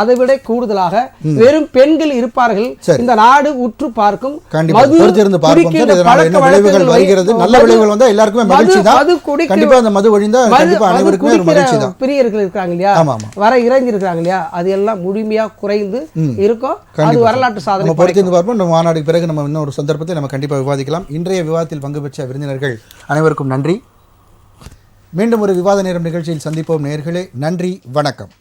அதை விட கூடுதலாக வெறும் பெண்கள் இருப்பார்கள். இந்த நாடு உற்று பார்க்கும், பொறுத்திருந்து பார்ப்போம். இதனால என்ன விளைவுகள் வருகிறது, நல்ல விளைவுகள் வந்தா எல்லாருக்குமே மகிழ்ச்சி தான். கண்டிப்பா அந்த மது ஒழிந்தா கண்டிப்பா அனைவருக்குமே மகிழ்ச்சி தான். பிரியர்கள் இருக்காங்க இல்லையா, வர இறங்கி இருக்காங்க இல்லையா, அது எல்லாம் முழுமையா குறைந்து இருக்கும். அது வரலாற்று சாதனை. பொறுத்திருந்து பார்ப்போம். இந்த மாநாடுக்கு பிறகு நம்ம இன்னொரு சந்தர்ப்பத்தை நம்ம கண்டிப்பா விவாதிக்கலாம். இன்றைய விவாதத்தில் பங்கு பெற்ற விருந்தினர்கள் அனைவருக்கும் நன்றி. மீண்டும் ஒரு விவாத நேரம் நிகழ்ச்சியில் சந்திப்போம் நேயர்களே. நன்றி, வணக்கம்.